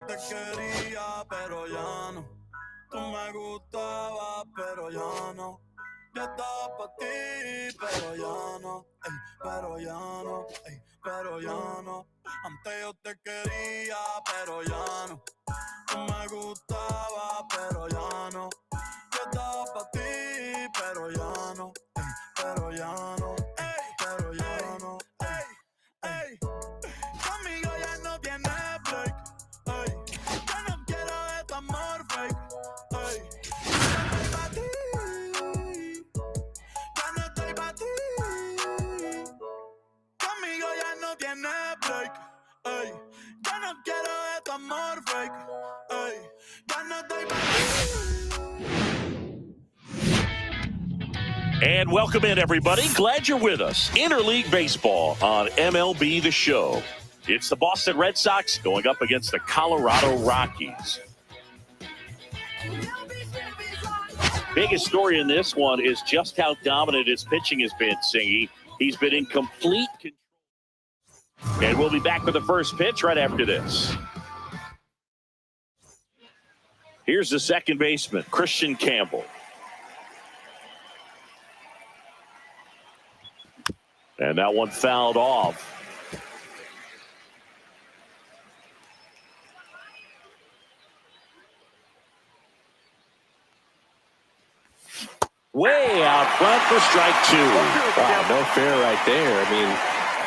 Te quería, pero ya no. Tú me gustabas, pero ya no. Yo estaba pa' ti, pero ya no. Ey, pero ya no. Ey, pero ya no. Antes yo te quería, pero ya no. Tú me gustabas, pero ya no. Yo estaba pa' ti, pero ya no. Ey, pero ya no. Ey, pero ya no. Ey, ey. Conmigo ya no tiene break. Ey, yo no quiero de tu amor fake. Ey, yo no estoy pa' ti. Ya no estoy pa' ti. Conmigo ya no tiene break. Ey, yo no quiero de tu amor fake. Ey, ya no estoy pa' ti. And welcome in, everybody. Glad you're with us. Interleague Baseball on MLB The Show. It's the Boston Red Sox going up against the Colorado Rockies. Biggest story in this one is just how dominant his pitching has been, Singy. He's been in complete control. And we'll be back with the first pitch right after this. Here's the second baseman, Christian Campbell. And that one fouled off. Way out front for strike two. Wow, no fair right there. I mean,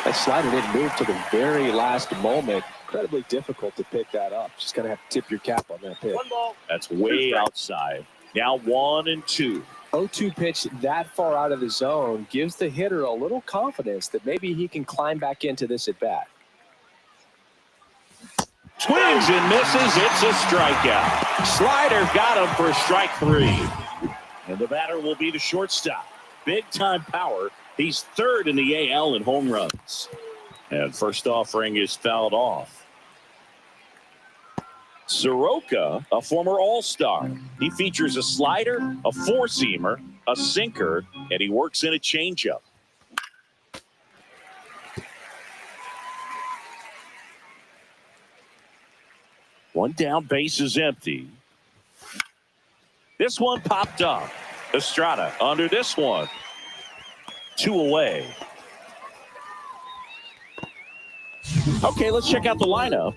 that slider didn't move to the very last moment. Incredibly difficult to pick that up. Just going to have to tip your cap on that pitch. That's way outside. Now 1-2. 0-2 pitch that far out of the zone gives the hitter a little confidence that maybe he can climb back into this at bat. Swings and misses. It's a strikeout. Slider got him for strike three. And the batter will be the shortstop. Big time power. He's third in the AL in home runs. And first offering is fouled off. Soroka, a former All-Star. He features a slider, a four-seamer, a sinker, and he works in a changeup. One down, base is empty. This one popped up. Estrada under this one. 2 away. Okay, let's check out the lineup.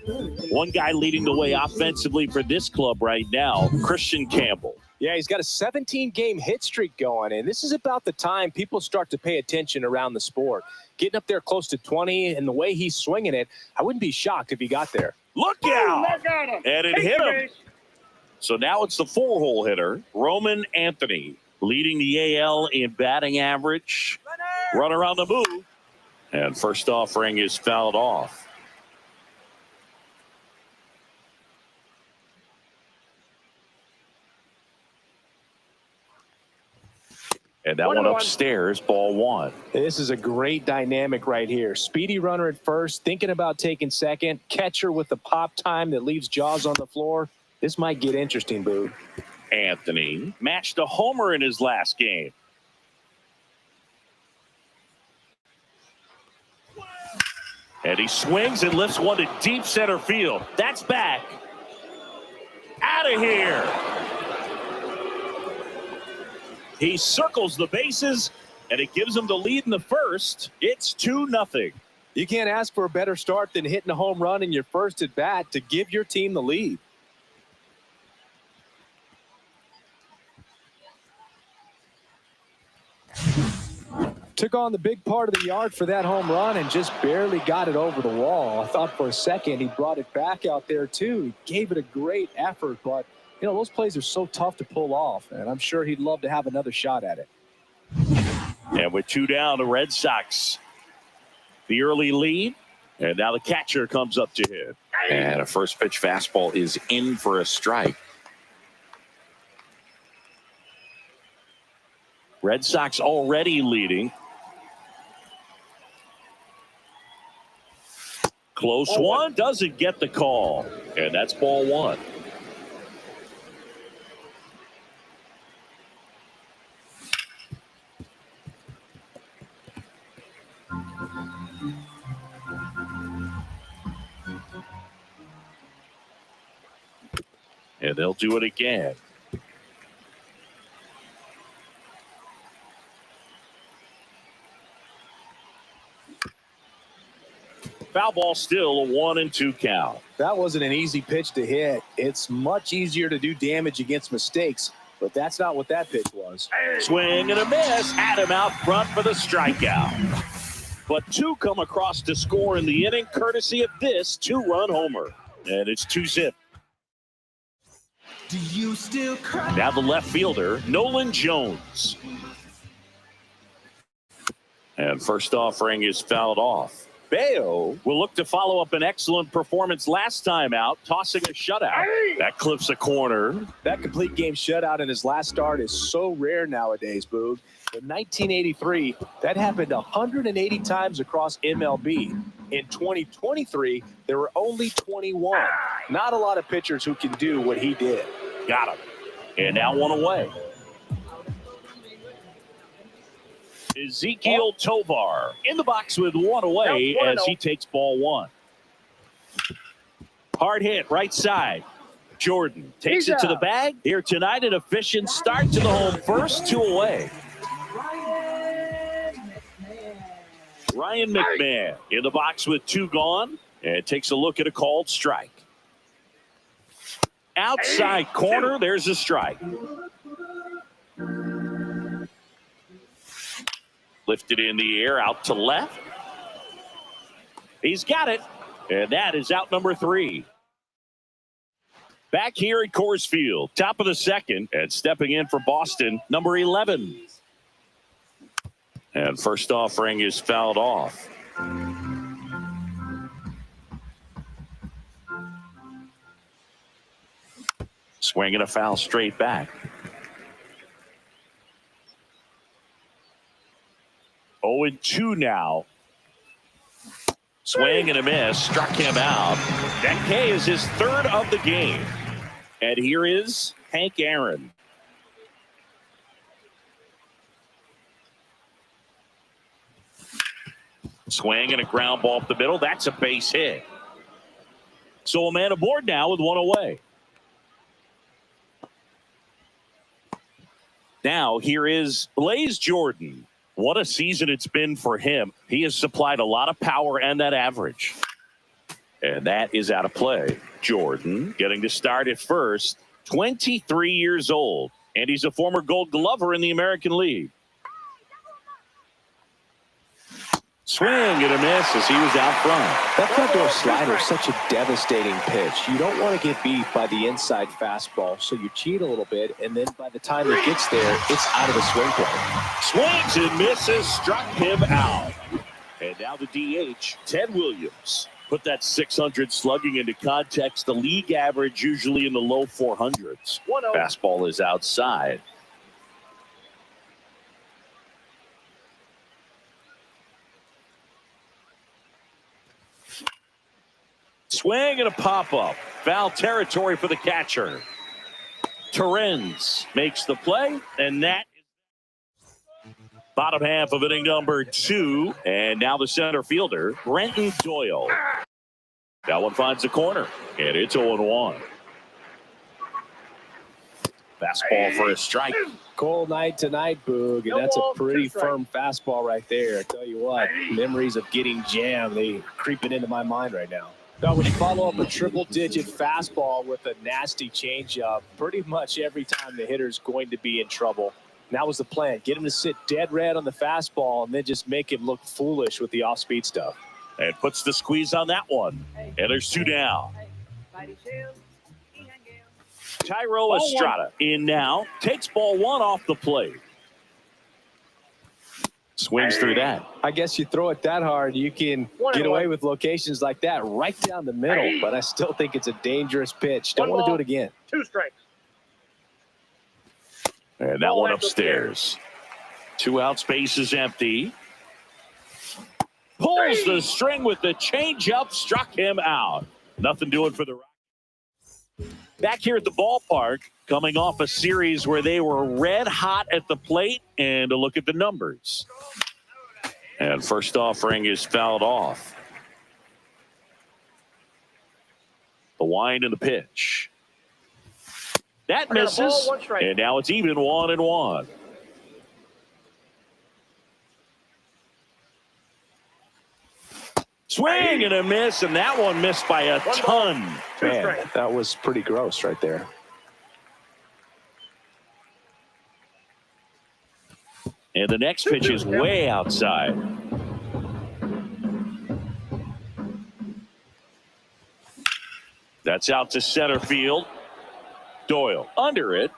One guy leading the way offensively for this club right now, Christian Campbell. Yeah, he's got a 17-game hit streak going, and this is about the time people start to pay attention around the sport. Getting up there close to 20, and the way he's swinging it, I wouldn't be shocked if he got there. Look out! And it hit him. So now it's the four-hole hitter, Roman Anthony, leading the AL in batting average. Runner on the move. And first offering is fouled off. And that one upstairs, ball one. This is a great dynamic right here. Speedy runner at first, thinking about taking second. Catcher with the pop time that leaves Jaws on the floor. This might get interesting, Boo. Anthony matched a homer in his last game. And he swings and lifts one to deep center field. That's back. Out of here. He circles the bases, and it gives him the lead in the first. It's 2-0. You can't ask for a better start than hitting a home run in your first at bat to give your team the lead. Took on the big part of the yard for that home run and just barely got it over the wall. I thought for a second he brought it back out there too. He gave it a great effort, but you know, those plays are so tough to pull off, and I'm sure he'd love to have another shot at it. And with 2 down, the Red Sox, the early lead, and now the catcher comes up to hit. And a first pitch fastball is in for a strike. Red Sox already leading. Close one, doesn't get the call. And that's ball one. And they'll do it again. Foul ball, still a 1-2 count. That wasn't an easy pitch to hit. It's much easier to do damage against mistakes, but that's not what that pitch was. Swing and a miss. Had him out front for the strikeout. But two come across to score in the inning, courtesy of this two-run homer. And it's 2-zip. Do you still cry? Now the left fielder, Nolan Jones. And first offering is fouled off. Bayo will look to follow up an excellent performance last time out, tossing a shutout. That clips a corner. That complete game shutout in his last start is so rare nowadays, Boog. In 1983, that happened 180 times across MLB. In 2023, there were only 21. Not a lot of pitchers who can do what he did. Got him. And now one away. Ezekiel Tovar in the box with one away as he takes ball one. Hard hit right side. Jordan takes it to the bag. Here tonight, an efficient start to the home first, 2 away. Ryan McMahon in the box with 2 gone and takes a look at a called strike. Outside corner, there's a strike. Lifted in the air, out to left. He's got it, and that is out number 3. Back here at Coors Field, top of the second, and stepping in for Boston, number 11. And first offering is fouled off. Swinging a foul straight back. 0-2 now. Swing and a miss. Struck him out. That K is his 3rd of the game. And here is Hank Aaron. Swing and a ground ball up the middle. That's a base hit. So a man aboard now with 1 away. Now here is Blaze Jordan. What a season it's been for him. He has supplied a lot of power and that average. And that is out of play. Jordan getting to start at first, 23 years old. And he's a former Gold Glover in the American League. Swing and a miss as he was out front. That front door slider is such a devastating pitch. You don't want to get beat by the inside fastball, so you cheat a little bit, and then by the time it gets there, it's out of the swing play. Swings and misses, struck him out. And now the DH, Ted Williams. Put that 600 slugging into context. The league average usually in the low 400s. Fastball is outside. Swing and a pop-up. Foul territory for the catcher. Torrens makes the play, and that is bottom half of inning number 2. And now the center fielder, Brenton Doyle. That one finds the corner, and it's 0-1. Fastball for a strike. Cold night tonight, Boog, and that's a pretty firm fastball right there. I tell you what, memories of getting jammed, they creeping into my mind right now. Now, when you follow up a triple-digit fastball with a nasty changeup, pretty much every time the hitter's going to be in trouble. And that was the plan. Get him to sit dead red on the fastball and then just make him look foolish with the off-speed stuff. And puts the squeeze on that one. And there's 2 down. Tyro Estrada in now. Takes ball 1 off the plate. Swings through that. I guess you throw it that hard, you can get away with locations like that right down the middle, but I still think it's a dangerous pitch. Don't want to do it again. 2 strikes. And that one upstairs. 2 outs, base is empty. Pulls the string with the changeup, struck him out. Nothing doing for the Rockies. Back here at the ballpark, coming off a series where they were red hot at the plate, and a look at the numbers. And first offering is fouled off. The wind and the pitch. That misses, and now it's even 1-1. Swing and a miss, and that one missed by a ton. Man, that was pretty gross right there. And the next pitch is way outside. That's out to center field. Doyle under it.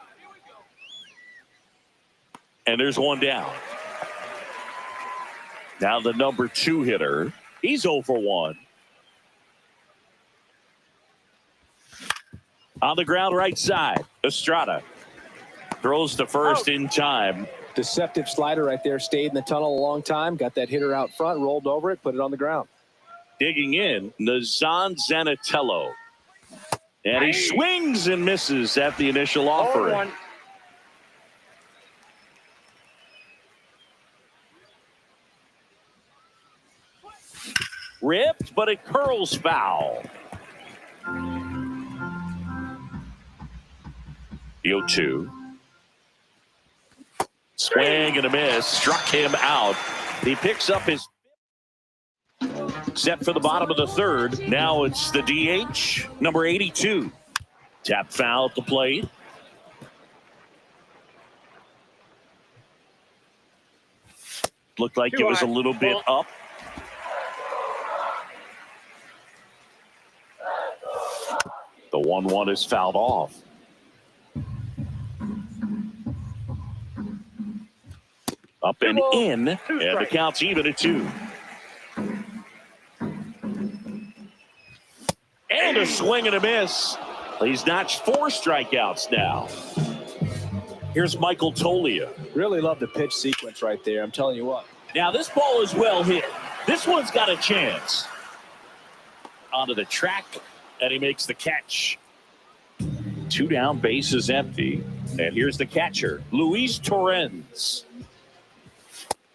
And there's one down. Now the number 2 hitter. He's 0 for 1. On the ground right side, Estrada throws to first in time. Deceptive slider right there. Stayed in the tunnel a long time. Got that hitter out front, rolled over it, put it on the ground. Digging in, Nazan Zanatello. And he swings and misses at the initial offering. Ripped, but it curls foul. The 0-2. Swing and a miss. Struck him out. He picks up his... Set for the bottom of the third. Now it's the DH, number 82. Tap foul at the plate. Looked like it was a little bit up. The 1-1 is fouled off. Up and in, and the count's even at 2. And a swing and a miss. He's notched 4 strikeouts now. Here's Michael Tolia. Really love the pitch sequence right there. I'm telling you what. Now this ball is well hit. This one's got a chance. Onto the track, and he makes the catch. 2 down, base is empty. And here's the catcher, Luis Torrens.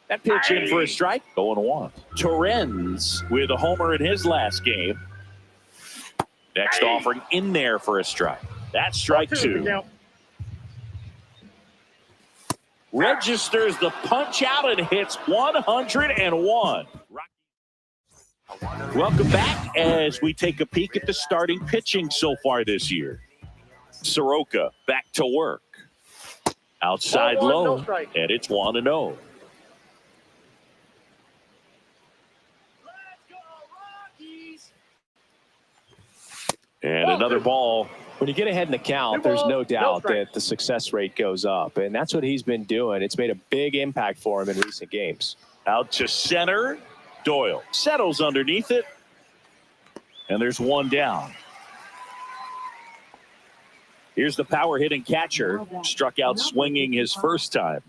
That pitch in for a strike, 0-1. Torrens with a homer in his last game. Next offering in there for a strike. That's strike 2. Registers the punch out and hits 101. Welcome back as we take a peek at the starting pitching so far this year. Soroka back to work. Outside low, and it's 1-0. And another ball. When you get ahead in the count, there's no doubt that the success rate goes up. And that's what he's been doing. It's made a big impact for him in recent games. Out to center. Doyle settles underneath it. And there's one down. Here's the power hitting catcher. Struck out swinging his first time.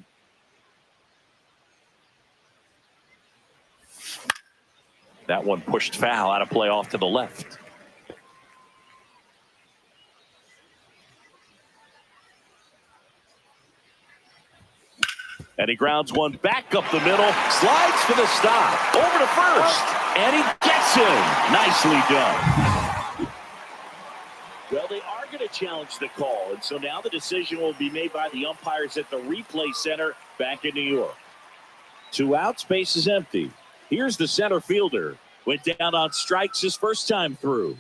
That one pushed foul out of play off to the left. And he grounds one back up the middle, slides for the stop, over to first, and he gets him. Nicely done. Well, they are going to challenge the call, and so now the decision will be made by the umpires at the replay center back in New York. 2 outs, base is empty. Here's the center fielder. Went down on strikes his first time through.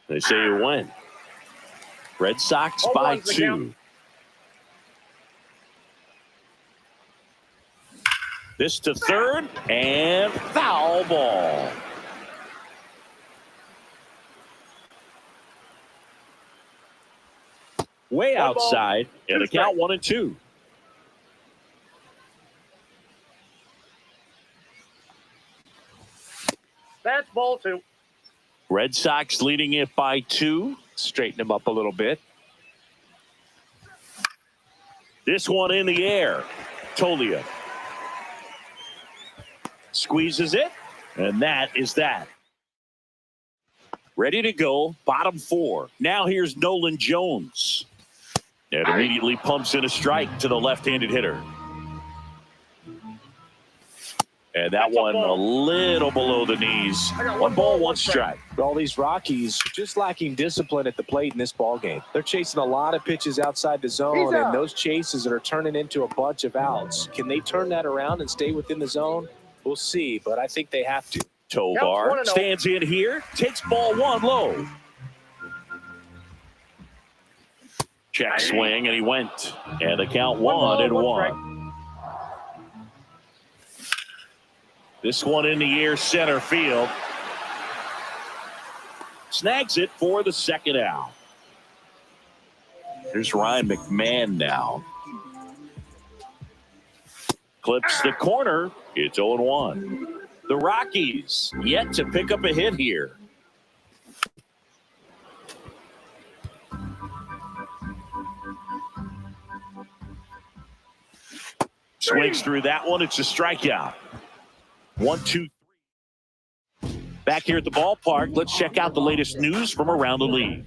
They say you win. Red Sox by 2. This to third, and foul ball. Way outside, and the count 1-2. That's ball 2. Red Sox leading it by 2. Straighten him up a little bit. This one in the air. Tolia squeezes it, and that is that. Ready to go, bottom 4. Now here's Nolan Jones. And immediately pumps in a strike to the left-handed hitter. And that one a little below the knees. 1 ball, 1 strike. All these Rockies just lacking discipline at the plate in this ball game. They're chasing a lot of pitches outside the zone, and those chases are turning into a bunch of outs. Can they turn that around and stay within the zone? We'll see, but I think they have to. Tovar stands in here, takes ball 1 low. Check swing, and he went. And the count 1-1. This one in the air, center field. Snags it for the second out. Here's Ryan McMahon now. Clips the corner. It's 0-1. The Rockies yet to pick up a hit here. Swings through that one. It's a strikeout. 1-2-3. Back here at the ballpark, let's check out the latest news from around the league.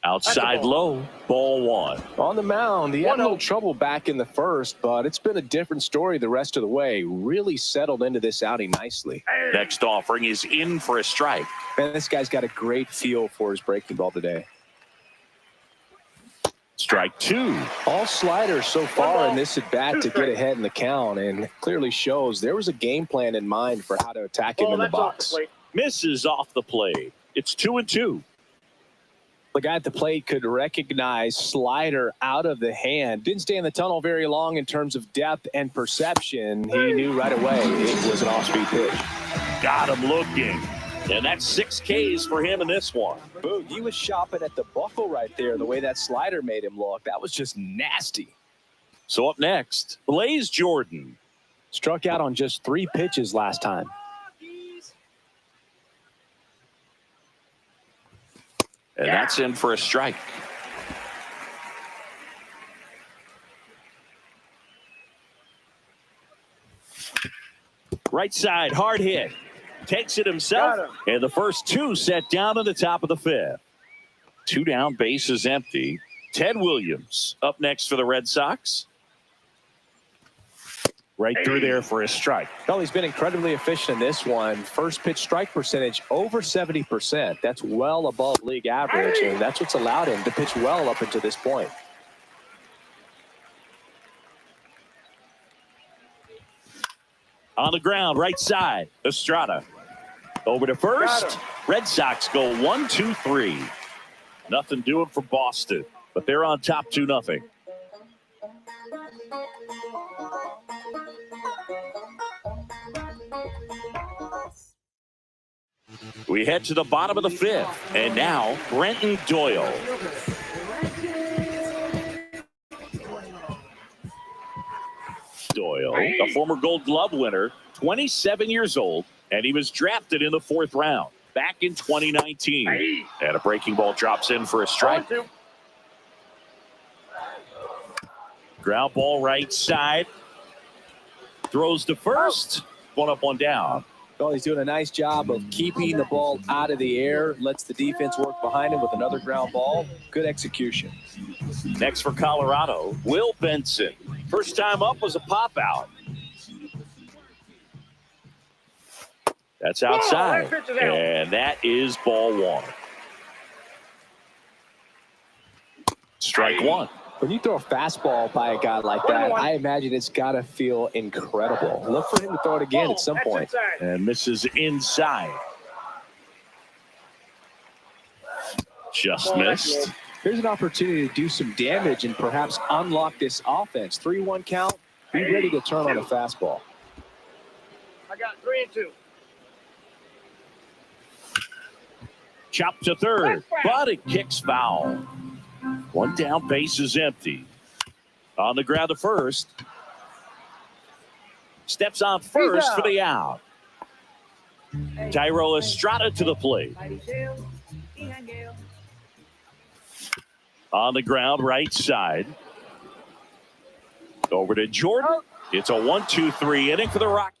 Outside low, ball 1. On the mound, he had a little trouble back in the first, but it's been a different story the rest of the way. Really settled into this outing nicely. Next offering is in for a strike. Man, this guy's got a great feel for his breaking ball today. Strike 2. All sliders so far in this at-bat to get ahead in the count, and clearly shows there was a game plan in mind for how to attack him in the box. Misses off the plate. It's 2-2. The guy at the plate could recognize slider out of the hand. Didn't stay in the tunnel very long in terms of depth and perception. He knew right away it was an off-speed pitch. Got him looking. And that's 6 Ks for him in this one. Boog, he was shopping at the buckle right there, the way that slider made him look. That was just nasty. So up next, Blaze Jordan. Struck out on just 3 pitches last time. And that's in for a strike. Right side, hard hit. Takes it himself. And the first 2 set down in the top of the 5th. 2 down, bases empty. Ted Williams up next for the Red Sox. Right through there for a strike. Well, he's been incredibly efficient in this one. First pitch strike percentage over 70%. That's well above league average, and that's what's allowed him to pitch well up until this point. On the ground, right side, Estrada. Over to first. Red Sox go 1-2-3. Nothing doing for Boston, but they're on top 2-0. We head to the bottom of the 5th, and now Brenton Doyle. Doyle, a former Gold Glove winner, 27 years old, and he was drafted in the 4th round back in 2019. And a breaking ball drops in for a strike. Ground ball right side. Throws to first. 1 up, 1 down. Well, he's doing a nice job of keeping the ball out of the air. Lets the defense work behind him with another ground ball. Good execution. Next for Colorado, Will Benson. First time up was a pop out. That's outside. And that is ball 1. Strike 1. When you throw a fastball by a guy like that, I imagine it's got to feel incredible. Look for him to throw it again at some point. And misses inside. Just missed. Here's an opportunity to do some damage and perhaps unlock this offense. 3-1 count. Be ready to turn on a fastball. I got 3-2. Chop to third, but it kicks foul. 1 down, base is empty. On the ground to first. Steps on first for the out. Thairo Estrada to the plate. On the ground, right side. Over to Jordan. It's a 1-2-3 inning for the Rockies.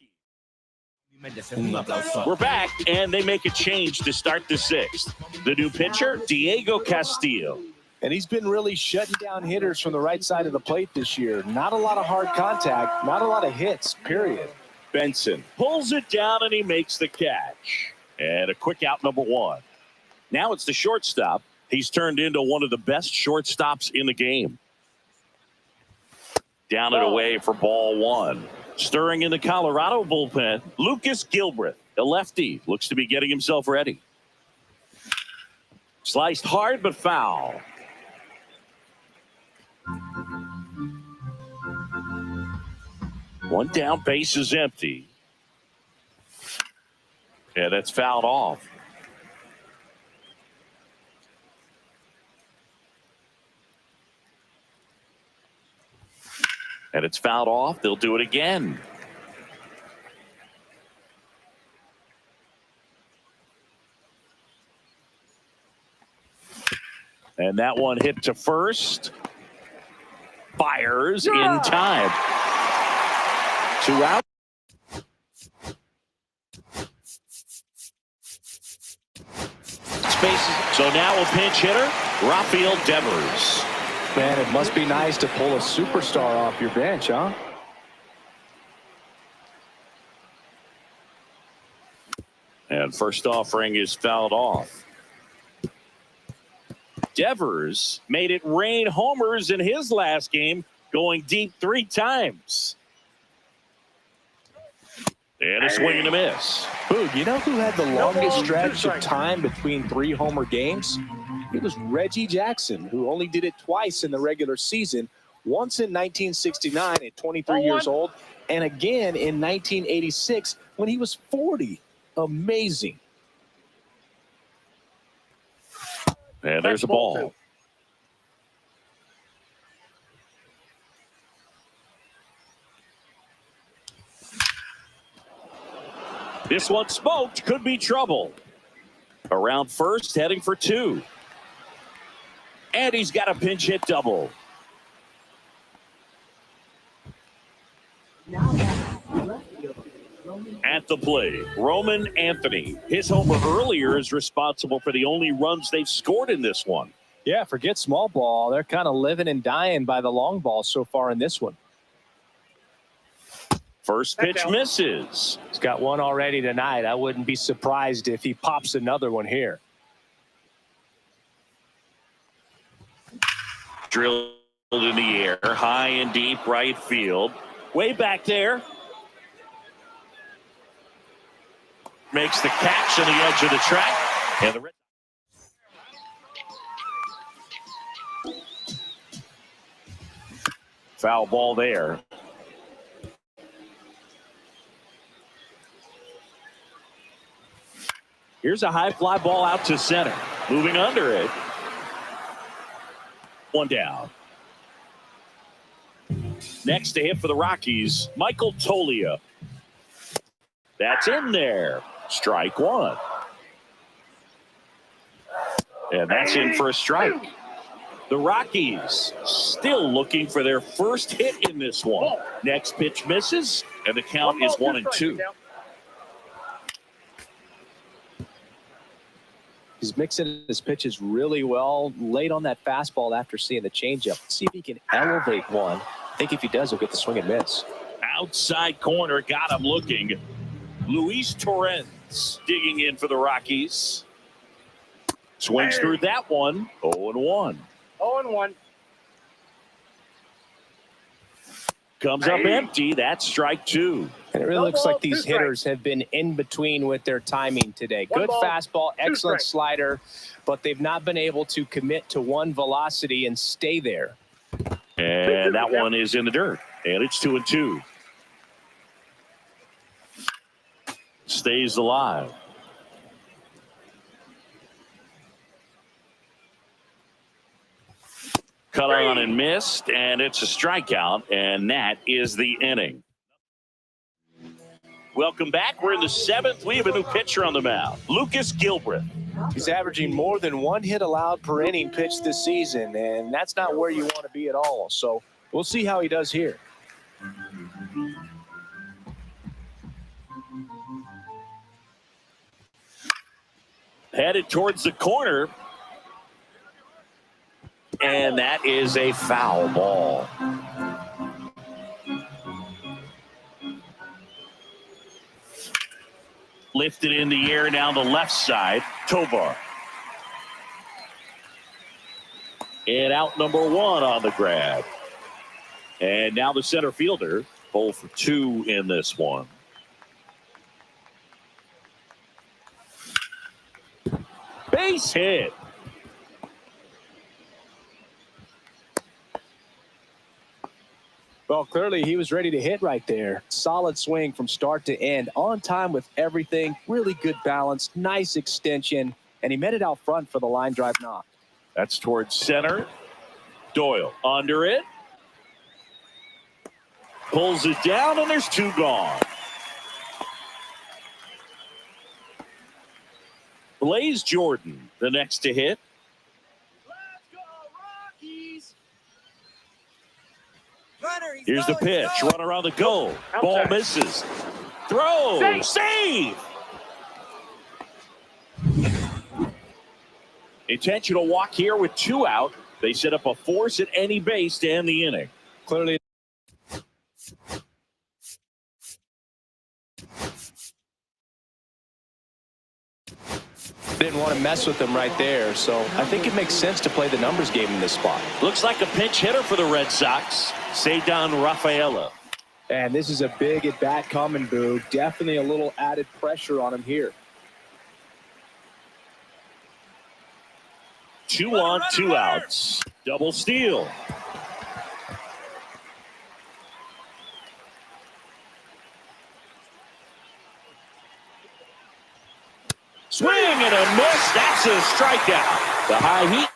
We're back, and they make a change to start the 6th. The new pitcher, Diego Castillo. And he's been really shutting down hitters from the right side of the plate this year. Not a lot of hard contact, not a lot of hits, period. Benson pulls it down, and he makes the catch. And a quick out, number one. Now it's the shortstop. He's turned into one of the best shortstops in the game. Down and away for ball one. Stirring in the Colorado bullpen, Lucas Gilbreth, a lefty, looks to be getting himself ready. Sliced hard but foul. One down, base is empty. And that's fouled off. And it's fouled off. They'll do it again. And that one hit to first. Fires in time. 2 out. Spaces. So now a pinch hitter, Rafael Devers. Man, it must be nice to pull a superstar off your bench, huh? And first offering is fouled off. Devers made it rain homers in his last game, going deep 3 times. And a swing and a miss. Boog, you know who had the longest stretch of time between 3 homer games? It was Reggie Jackson, who only did it twice in the regular season, once in 1969 at 23 years old, and again in 1986 when he was 40. Amazing. And there's a ball. This one smoked, could be trouble. Around first, heading for 2. And he's got a pinch hit double. At the plate, Roman Anthony. His homer earlier is responsible for the only runs they've scored in this one. Yeah, forget small ball. They're kind of living and dying by the long ball so far in this one. First pitch misses. He's got one already tonight. I wouldn't be surprised if he pops another one here. Drilled in the air, high and deep right field. Way back there. Makes the catch on the edge of the track. And the foul ball there. Here's a high fly ball out to center. Moving under it. One down. Next to hit for the Rockies, Michael Toglia. That's in there. Strike one. And that's in for a strike. The Rockies still looking for their first hit in this one. Next pitch misses, and the count is 1-2. He's mixing his pitches really well. Late on that fastball after seeing the changeup. Let's see if he can elevate one. I think if he does, he'll get the swing and miss. Outside corner, got him looking. Luis Torrens digging in for the Rockies. Swings through that one. 0-1. 0-1. Comes up empty. That's strike 2. And it really looks like these hitters have been in between with their timing today. Good fastball, excellent slider, but they've not been able to commit to one velocity and stay there. And that one is in the dirt. And it's 2-2. Stays alive. Cut on and missed, and it's a strikeout, and that is the inning. Welcome back. We're in the 7th. We have a new pitcher on the mound, Lucas Gilbreth. He's averaging more than 1 hit allowed per inning pitched this season, and that's not where you want to be at all. So we'll see how he does here. Headed towards the corner. and that is a foul ball. Lifted in the air down the left side, Tovar. And out number 1 on the grab. And now the center fielder, 0 for 2 in this one. Base hit. Well, clearly he was ready to hit right there. Solid swing from start to end. On time with everything. Really good balance. Nice extension. And he met it out front for the line drive knock. That's towards center. Doyle under it. Pulls it down, and there's 2 gone. Blaze Jordan, the next to hit. Let's go, Rockies! Here's the pitch. Runner on the go. Ball misses. Throw. Save. Intentional walk here with 2 out. They set up a force at any base to end the inning. Clearly. Didn't want to mess with them right there, so I think it makes sense to play the numbers game in this spot. Looks like a pinch hitter for the Red Sox. Cedar Rafaela. And this is a big at-bat coming, Boo. Definitely a little added pressure on him here. 2 on, 2 outs. Double steal. Swing and a miss. That's a strikeout. The high heat.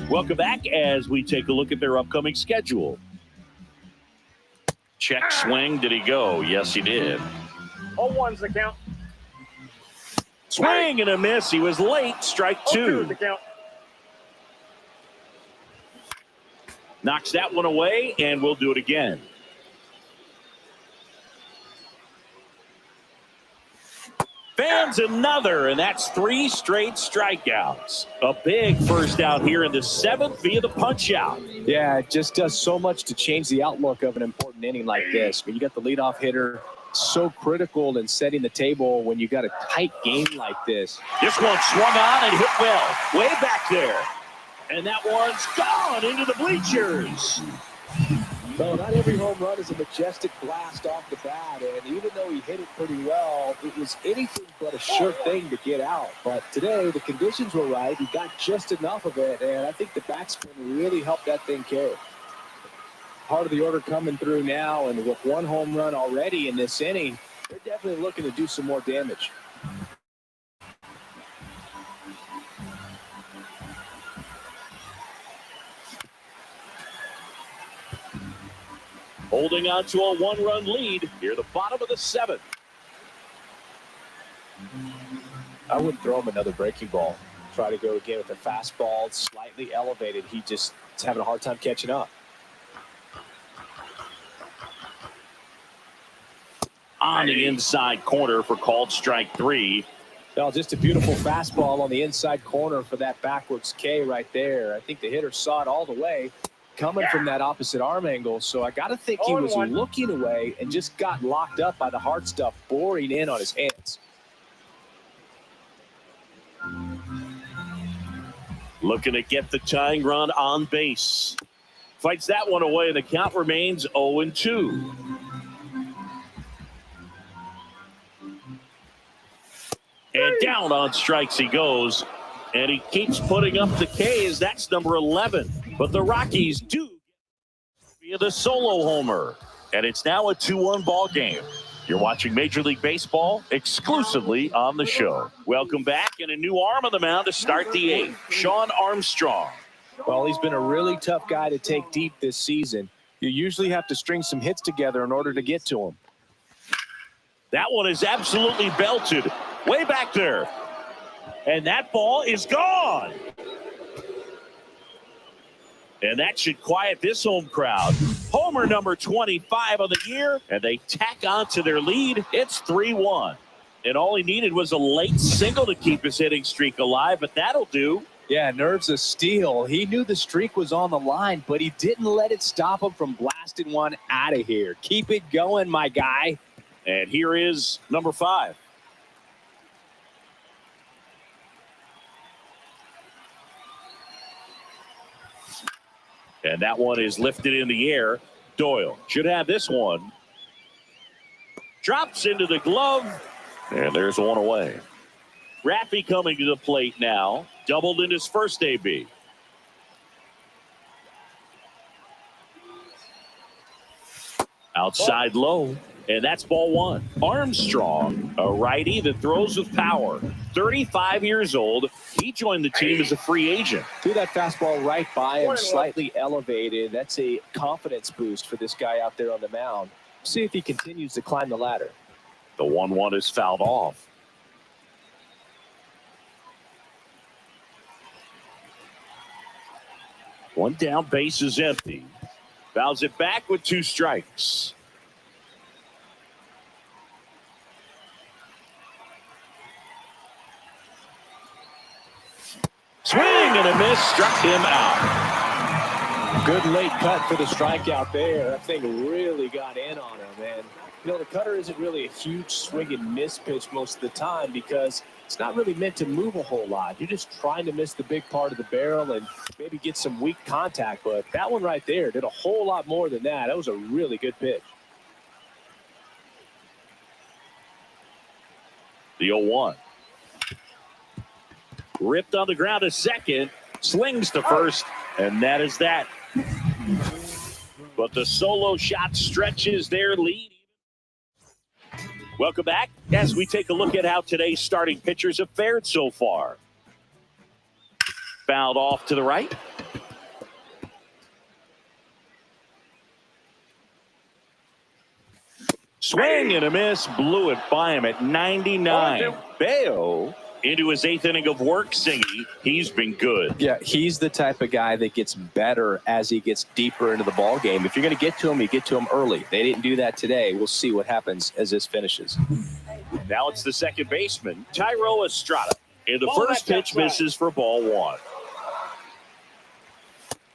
Welcome back as we take a look at their upcoming schedule. Check swing. Did he go? Yes, he did. 0-1's the count. Swing and a miss. He was late. Strike 2. The count. Knocks that one away, and we'll do it again. Fans another, and that's 3 straight strikeouts. A big first out here in the 7th via the punch out. Yeah, it just does so much to change the outlook of an important inning like this. When you got the leadoff hitter, so critical in setting the table when you got a tight game like this. This one swung on and hit well. Way back there. And that one's gone into the bleachers. No, not every home run is a majestic blast off the bat, and even though he hit it pretty well, it was anything but a sure thing to get out. But today, the conditions were right. He got just enough of it, and I think the backspin really helped that thing carry. Part of the order coming through now, and with 1 home run already in this inning, they're definitely looking to do some more damage. Holding on to a 1-run lead near the bottom of the 7th. I wouldn't throw him another breaking ball. Try to go again with a fastball, slightly elevated. He just is having a hard time catching up. On the inside corner for called strike 3. Well, just a beautiful fastball on the inside corner for that backwards K right there. I think the hitter saw it all the way coming from that opposite arm angle. So I got to think he was looking away and just got locked up by the hard stuff boring in on his hands. Looking to get the tying run on base. Fights that one away, and the count remains 0-2. And down on strikes he goes. And he keeps putting up the Ks. That's number 11. But the Rockies do via the solo homer. And it's now a 2-1 ball game. You're watching Major League Baseball exclusively on the show. Welcome back, and a new arm on the mound to start the 8th. Sean Armstrong. Well, he's been a really tough guy to take deep this season. You usually have to string some hits together in order to get to him. That one is absolutely belted. Way back there. And that ball is gone. And that should quiet this home crowd. Homer number 25 of the year, and they tack on to their lead. It's 3-1. And all he needed was a late single to keep his hitting streak alive, but that'll do. Yeah, nerves of steel. He knew the streak was on the line, but he didn't let it stop him from blasting one out of here. Keep it going, my guy. And here is number 5. And that one is lifted in the air. Doyle should have this one. Drops into the glove. And there's one away. Raffy coming to the plate now. Doubled in his first AB. Outside low. And that's ball 1. Armstrong, a righty that throws with power. 35 years old. He joined the team as a free agent. Threw that fastball right by him, slightly elevated. That's a confidence boost for this guy out there on the mound. See if he continues to climb the ladder. The 1-1 is fouled off. One down, base is empty. Fouls it back with 2 strikes. Swing and a miss, struck him out. Good late cut for the strikeout there. That thing really got in on him, man. You know, the cutter isn't really a huge swing and miss pitch most of the time because it's not really meant to move a whole lot. You're just trying to miss the big part of the barrel and maybe get some weak contact. But that one right there did a whole lot more than that. That was a really good pitch. The 0-1. Ripped on the ground to second. Slings to first. And that is that. But the solo shot stretches their lead. Welcome back as we take a look at how today's starting pitchers have fared so far. Fouled off to the right. Swing and a miss. Blew it by him at 99. Bayo into his 8th inning of work, Singy. He's been good. Yeah, he's the type of guy that gets better as he gets deeper into the ball game. If you're going to get to him, you get to him early. They didn't do that today. We'll see what happens as this finishes. Now it's the second baseman, Tyro Estrada. And the first pitch misses for ball 1.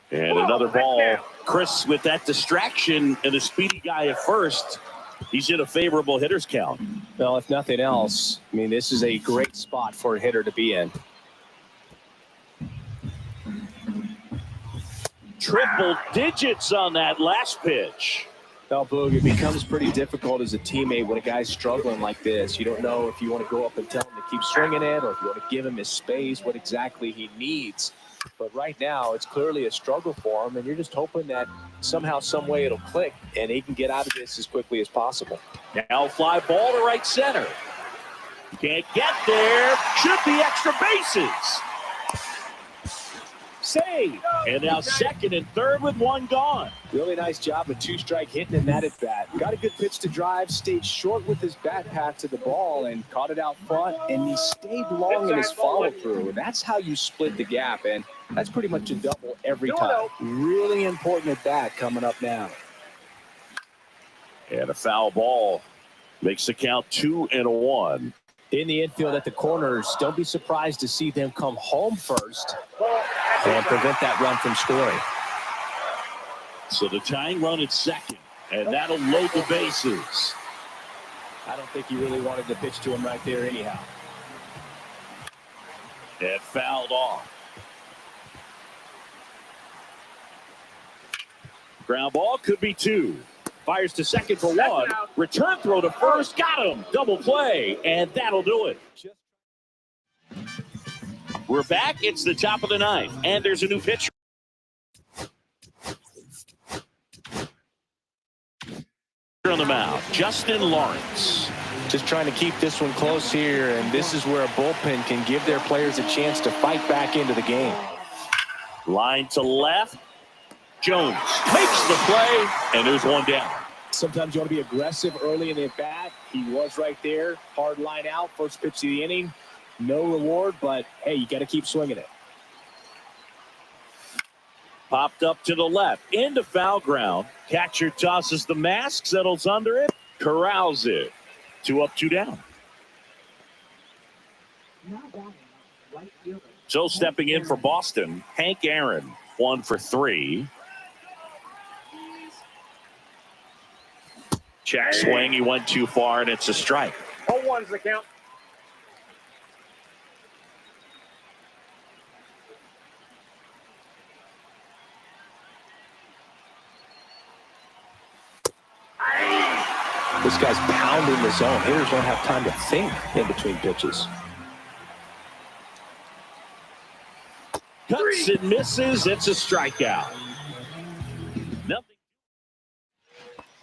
And another ball. Chris with that distraction and a speedy guy at first. He's in a favorable hitter's count. Well, if nothing else, I mean, this is a great spot for a hitter to be in. Triple digits on that last pitch. Well, Boog, it becomes pretty difficult as a teammate when a guy's struggling like this. You don't know if you want to go up and tell him to keep swinging it or if you want to give him his space, what exactly he needs. But right now, it's clearly a struggle for him, and you're just hoping that somehow, some way it'll click, and he can get out of this as quickly as possible. Now fly ball to right center. Can't get there. Should be extra bases. Save. And now second and third with 1 gone. Really nice job of 2-strike hitting in that at bat. Got a good pitch to drive, stayed short with his bat path to the ball and caught it out front, and he stayed long in his follow through. And that's how you split the gap, and that's pretty much a double every time. Really important at bat coming up now. And a foul ball makes the count 2-1. In the infield at the corners, don't be surprised to see them come home first and prevent that run from scoring. So the tying run at second, and that'll load the bases. I don't think he really wanted to pitch to him right there anyhow. And fouled off. Ground ball could be 2. Fires to second for 1. Return throw to first. Got him. Double play. And that'll do it. We're back. It's the top of the 9th. And there's a new pitcher. On the mound, Justin Lawrence. Just trying to keep this one close here. And this is where a bullpen can give their players a chance to fight back into the game. Line to left. Jones makes the play. And there's 1 down. Sometimes you want to be aggressive early in the at-bat. He was right there. Hard line out. First pitch of the inning. No reward, but, hey, you got to keep swinging it. Popped up to the left. Into foul ground. Catcher tosses the mask. Settles under it. Corrals it. 2 up, 2 down. So stepping in for Boston, Hank Aaron, 1 for 3. Check swing, he went too far, and it's a strike. 0-1's the count. This guy's pounding the zone. Hitters don't have time to think in between pitches. Cuts and misses. It's a strikeout. Nothing.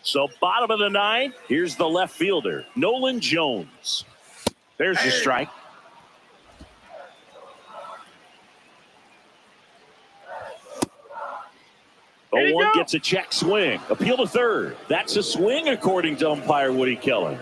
So bottom of the 9th, here's the left fielder, Nolan Jones. There's the strike. One gets a check swing. Appeal to third. That's a swing according to umpire Woody Keller.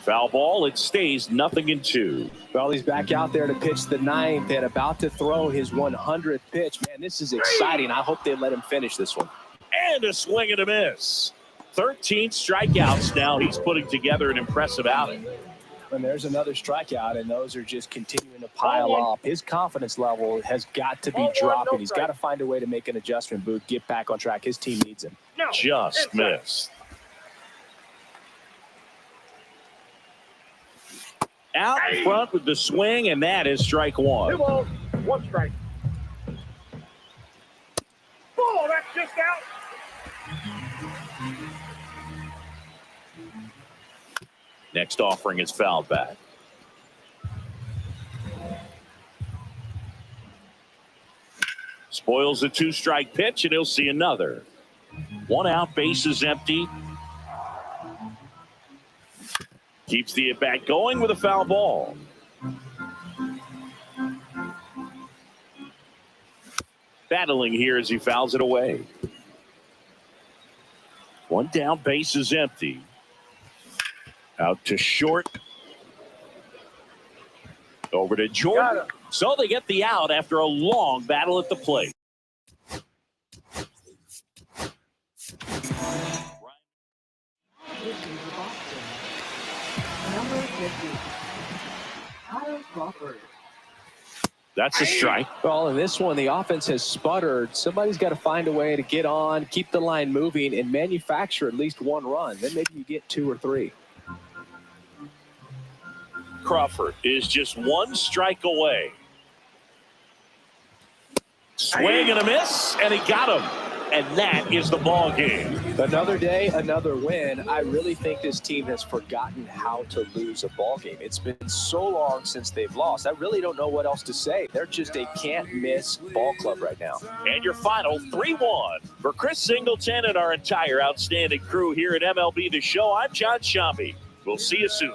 Foul ball. It stays 0-2. Well, he's back out there to pitch the 9th and about to throw his 100th pitch. Man, this is exciting. I hope they let him finish this one. And a swing and a miss. 13 strikeouts now. He's putting together an impressive outing. And there's another strikeout, and those are just continuing to pile up. His confidence level has got to be dropping. He's got to find a way to make an adjustment, Boot, get back on track. His team needs him. Just missed. Out front with the swing, and that is strike 1. 2 balls, 1 strike. Oh, that's just out. Next offering is fouled back. Spoils a 2-strike pitch, and he'll see another. 1 out, bases empty. Keeps the at-bat going with a foul ball. Battling here as he fouls it away. 1 down, bases empty. Out to short. Over to Jordan. So they get the out after a long battle at the plate. That's a strike. Well, in this one, the offense has sputtered. Somebody's got to find a way to get on, keep the line moving, and manufacture at least 1 run. Then maybe you get 2 or 3. Crawford is just 1 strike away. Swing and a miss, and he got him. And that is the ball game. Another day, another win. I really think this team has forgotten how to lose a ball game. It's been so long since they've lost. I really don't know what else to say. They're just a can't-miss ball club right now. And your final 3-1. For Chris Singleton and our entire outstanding crew here at MLB The Show, I'm John Shambi. We'll see you soon.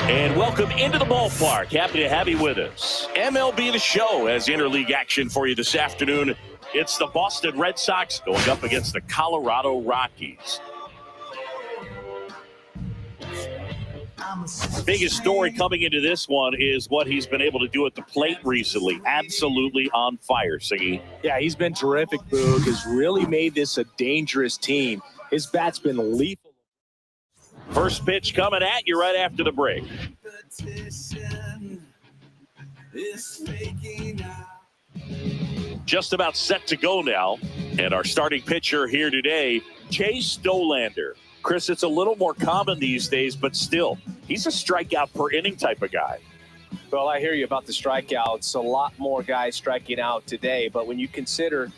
And welcome into the ballpark. Happy to have you with us. MLB The Show has interleague action for you this afternoon. It's the Boston Red Sox going up against the Colorado Rockies. Biggest story coming into this one is what he's been able to do at the plate recently. Absolutely on fire, Siggy. Yeah, he's been terrific, Boog. Has really made this a dangerous team. His bat's been lethal. First pitch coming at you right after the break. Just about set to go now. And our starting pitcher here today, Chase Dollander. Chris, it's a little more common these days, but still, he's a strikeout per inning type of guy. Well, I hear you about the strikeouts. A lot more guys striking out today, but when you consider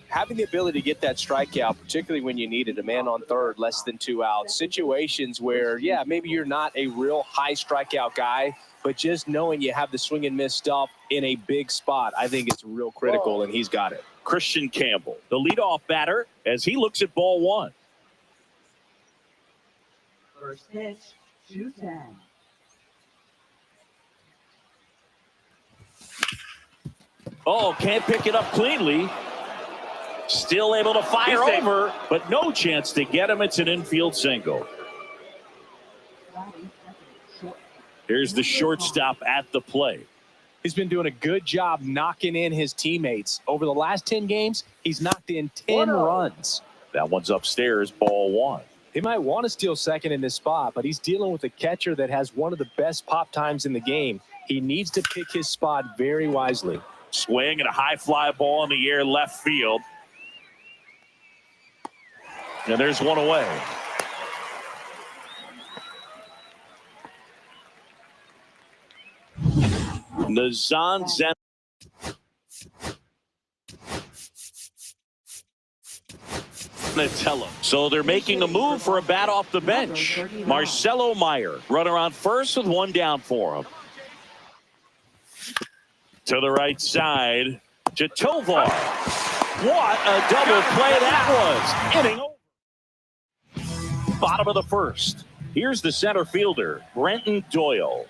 having the ability to get that strikeout, particularly when you need it, a man on third, less than 2 outs, situations where, yeah, maybe you're not a real high strikeout guy, but just knowing you have the swing and miss stuff in a big spot, I think it's real critical, and he's got it. Christian Campbell, the leadoff batter, as he looks at ball one. First pitch, 2-10. Oh, can't pick it up cleanly. Still able to fire over, but no chance to get him. It's an infield single. Here's the shortstop at the plate. He's been doing a good job knocking in his teammates. Over the last 10 games, he's knocked in 10 runs. That one's upstairs, ball one. He might want to steal second in this spot, but he's dealing with a catcher that has one of the best pop times in the game. He needs to pick his spot very wisely. Swing and a high fly ball in the air left field. And there's one away. Nazan Zen. So they're making a move for a bat off the bench. Marcelo Meyer, runner on first with one down for him. To the right side, to Tovar. What a double play that was. Inning over. Bottom of the first. Here's the center fielder, Brenton Doyle.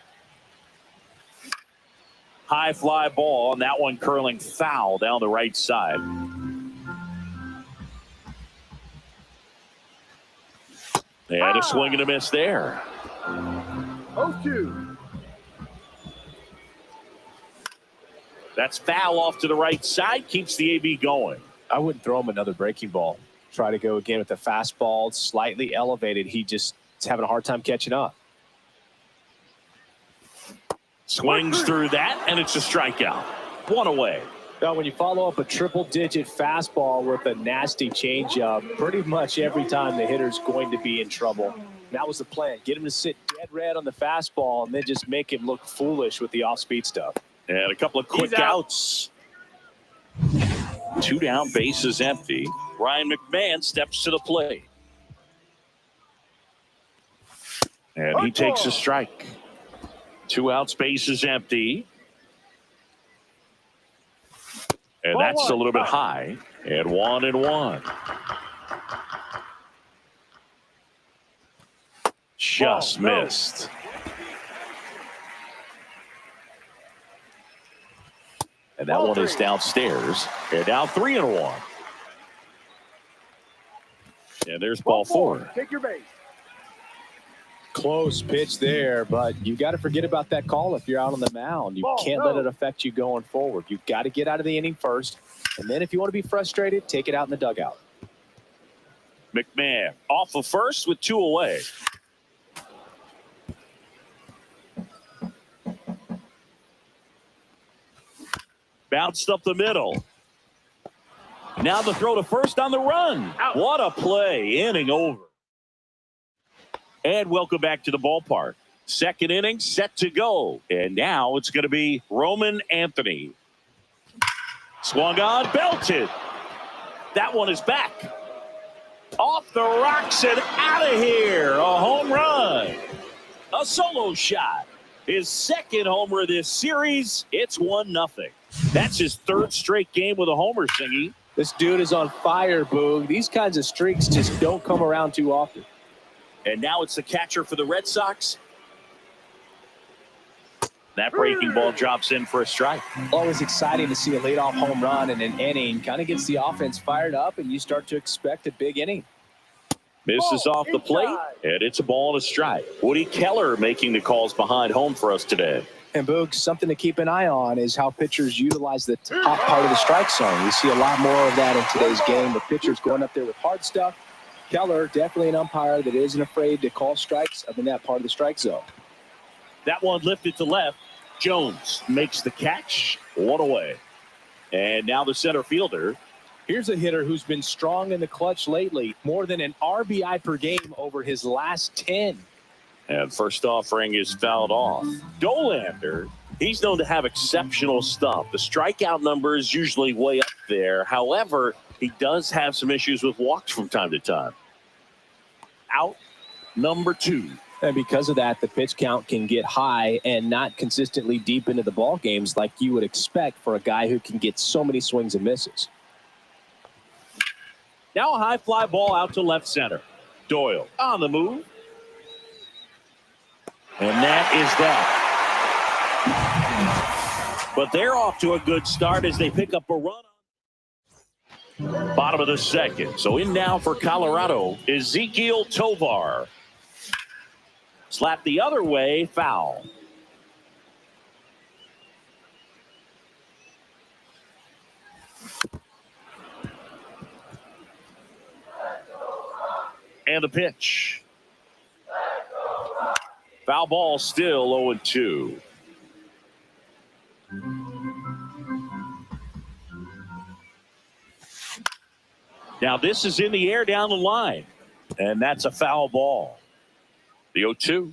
High fly ball, and that one curling foul down the right side. They had a swing and a miss there. 0-2. That's foul off to the right side, keeps the AB going. I wouldn't throw him another breaking ball. Try to go again with the fastball, slightly elevated. He just is having a hard time catching up. Swings through that, and it's a strikeout. One away. Now, when you follow up a triple-digit fastball with a nasty changeup, pretty much every time the hitter's going to be in trouble. That was the plan. Get him to sit dead red on the fastball and then just make him look foolish with the off-speed stuff. And a couple of quick outs. 2 down, bases empty. Ryan McMahon steps to the plate. And he takes a strike. 2 outs, bases empty. And that's a little bit high. And 1-1. Just missed. And that one is downstairs. And now 3-1. And there's ball 4. Take your base. Close pitch there, but you got to forget about that call if you're out on the mound. You can't let it affect you going forward. You've got to get out of the inning first, and then if you want to be frustrated, take it out in the dugout. McMahon off of first with 2 away. Bounced up the middle. Now the throw to first on the run. Out. What a play. Inning over. And welcome back to the ballpark. Second inning set to go. And now it's going to be Roman Anthony. Swung on, belted. That one is back. Off the rocks and out of here. A home run. A solo shot. His second homer this series. It's 1-0. That's his 3rd straight game with a homer, Singy. This dude is on fire, Boog. These kinds of streaks just don't come around too often. And now it's the catcher for the Red Sox. That breaking ball drops in for a strike. Always exciting to see a leadoff home run in an inning. Kind of gets the offense fired up, and you start to expect a big inning. Misses off the plate, and it's a ball and a strike. Woody Keller making the calls behind home for us today. And Boog, something to keep an eye on is how pitchers utilize the top part of the strike zone. We see a lot more of that in today's game. The pitchers going up there with hard stuff. Keller, definitely an umpire that isn't afraid to call strikes up in that part of the strike zone. That one lifted to left. Jones makes the catch. One away. And now the center fielder. Here's a hitter who's been strong in the clutch lately. More than an RBI per game over his last 10. And first offering is fouled off. Dolander, he's known to have exceptional stuff. The strikeout number is usually way up there. However, he does have some issues with walks from time to time. Out number 2. And because of that, the pitch count can get high and not consistently deep into the ball games like you would expect for a guy who can get so many swings and misses. Now a high fly ball out to left center. Doyle on the move. And that is that. But they're off to a good start as they pick up a run. Bottom of the second. So in now for Colorado, Ezequiel Tovar. Slap the other way, foul. And the pitch. Foul ball, still 0-2. Now this is in the air down the line, and that's a foul ball. The 0-2.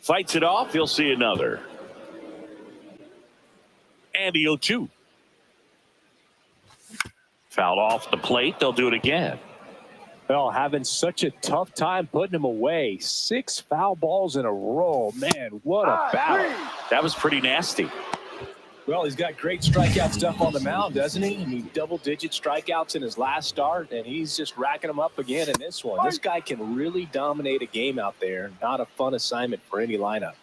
Fights it off. He'll see another. And the 0-2. Fouled off the plate. They'll do it again. Well, having such a tough time putting him away. 6 foul balls in a row. Man, what a battle. That was pretty nasty. Well, he's got great strikeout stuff on the mound, doesn't he? I mean, double-digit strikeouts in his last start, and he's just racking them up again in this one. This guy can really dominate a game out there. Not a fun assignment for any lineup.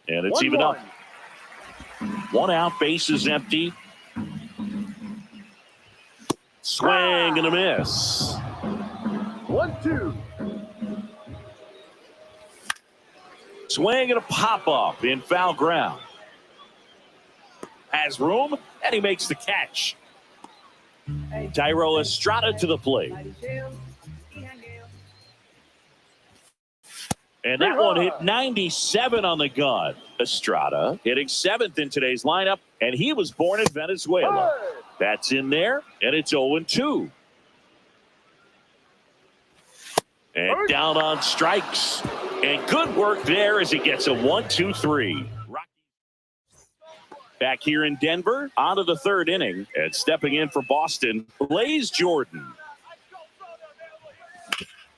And it's even up. 1 out, base is empty. Swing and a miss. 1-2. Swing and a pop-up in foul ground. Has room, and he makes the catch. Thairo Estrada to the plate. And that one hit 97 on the gun. Estrada hitting 7th in today's lineup, and he was born in Venezuela. That's in there, and it's 0-2. And down on strikes. And good work there as he gets a 1-2-3. Back here in Denver, on to the 3rd inning. And stepping in for Boston, Blaze Jordan.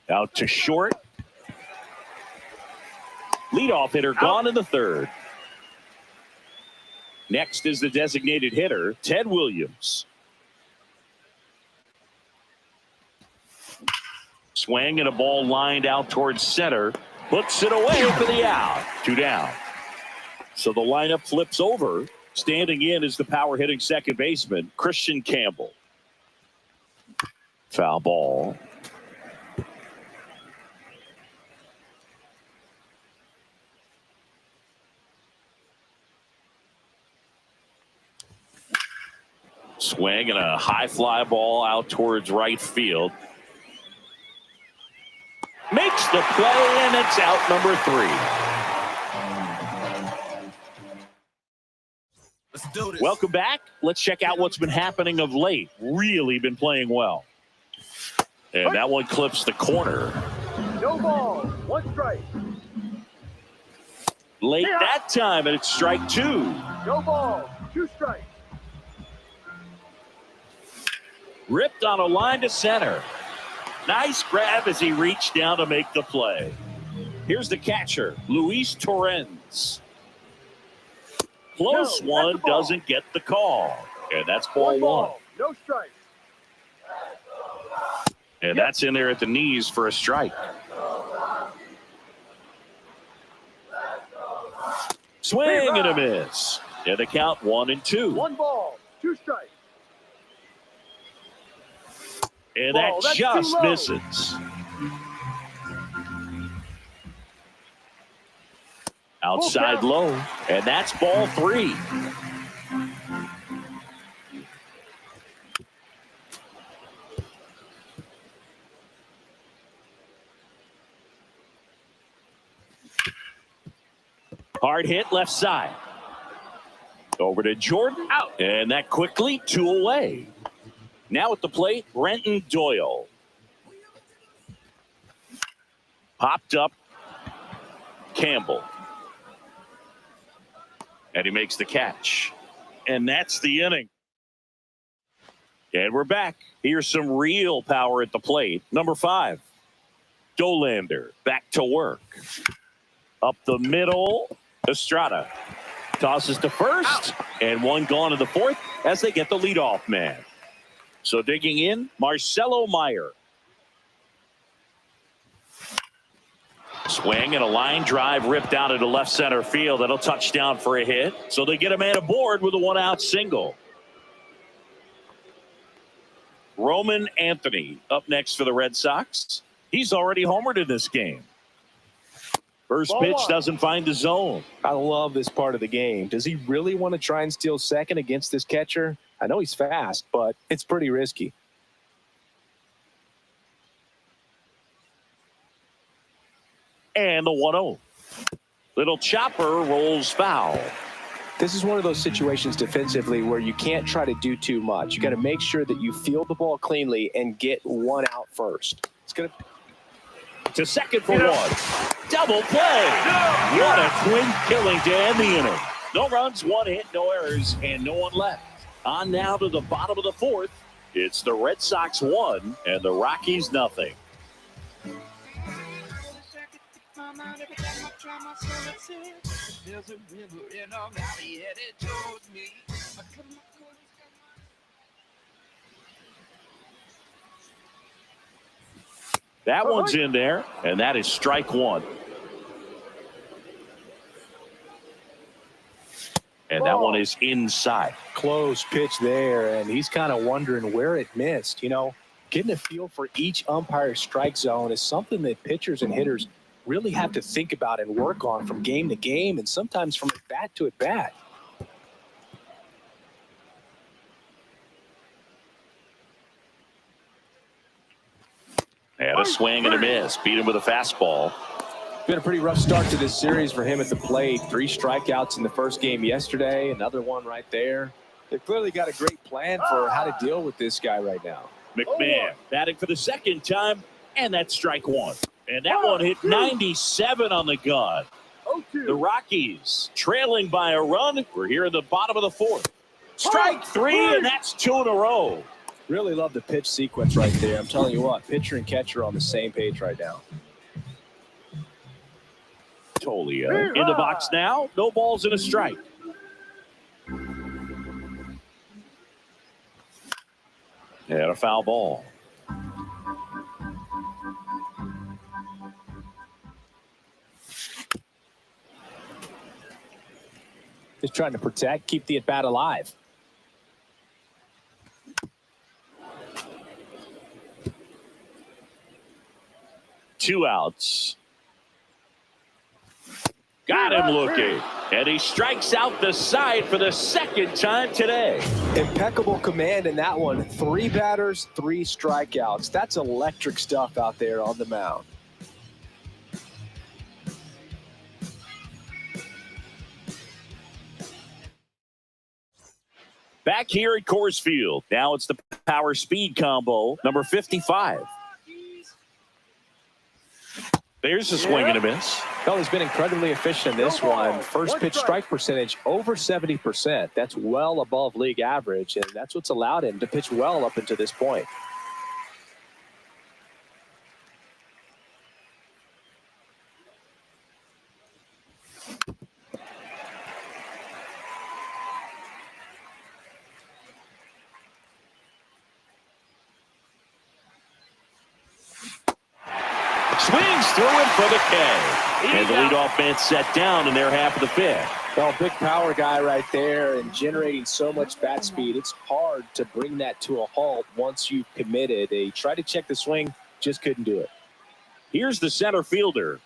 Out to short. Leadoff hitter gone in the 3rd. Next is the designated hitter, Ted Williams. Swing and a ball lined out towards center. Hooks it away for the out. 2 down. So the lineup flips over. Standing in is the power hitting second baseman, Christian Campbell. Foul ball. Swing and a high fly ball out towards right field. Makes the play, and it's out number 3. Let's do this. Welcome back. Let's check out what's been happening of late. Really been playing well. And that one clips the corner. No ball. 1 strike. Late that time, and it's strike 2. No ball. 2 strikes. Ripped on a line to center. Nice grab as he reached down to make the play. Here's the catcher, Luis Torrens. Close one, doesn't get the call. And that's ball 1. No strike. And that's in there at the knees for a strike. Swing and a miss. And the count 1-2. 1 ball. 2 strikes. And Ball, that that's just too low. misses. Outside low, and that's ball 3. Hard hit left side. Over to Jordan, out. And that quickly 2 away. Now at the plate, Brenton Doyle. Popped up Campbell. And he makes the catch. And that's the inning. And we're back. Here's some real power at the plate. Number 5, Dolander back to work. Up the middle, Estrada tosses to first, and 1 gone in the 4th as they get the leadoff man. So digging in, Marcelo Meyer. Swing and a line drive ripped out into left center field. That'll touch down for a hit. So they get a man aboard with a 1-out single. Roman Anthony up next for the Red Sox. He's already homered in this game. First pitch doesn't find the zone. I love this part of the game. Does he really want to try and steal second against this catcher? I know he's fast, but it's pretty risky. And the 1-0. Little chopper rolls foul. This is one of those situations defensively where you can't try to do too much. You got to make sure that you field the ball cleanly and get 1 out first. It's going to second for 1. Double play. What a twin killing to end the inning. No runs, 1 hit, no errors, and no one left. On now to the bottom of the 4th. It's the Red Sox 1 and the Rockies nothing. That one's in there, and that is strike 1. And that one is inside. Close pitch there, and he's kind of wondering where it missed. You know, getting a feel for each umpire's strike zone is something that pitchers and hitters really have to think about and work on from game to game, and sometimes from at bat to at bat. And a swing and a miss. Beat him with a fastball. Been a pretty rough start to this series for him at the plate. 3 strikeouts in the first game yesterday. Another one right there. They've clearly got a great plan for how to deal with this guy right now. McMahon batting for the 2nd time, and that's strike 1. And that one hit 97 on the gun. The Rockies trailing by a run. We're here in the bottom of the 4th. Strike 3, and that's 2 in a row. Really love the pitch sequence right there. I'm telling you what, pitcher and catcher on the same page right now. Tolia in the box now. No balls and a strike. And a foul ball. Just trying to protect, keep the at-bat alive. Two outs. Got him looking. And he strikes out the side for the 2nd time today. Impeccable command in that one. 3 batters, 3 strikeouts. That's electric stuff out there on the mound. Back here at Coors Field. Now it's the power speed combo, number 55. There's a swing and a miss. Well, he's been incredibly efficient in this one. First pitch strike percentage over 70%. That's well above league average, and that's what's allowed him to pitch well up until this point. Swings through it for the K. And the leadoff man set down in their half of the 5th. Well, big power guy right there and generating so much bat speed. It's hard to bring that to a halt once you've committed. They tried to check the swing, just couldn't do it. Here's the center fielder.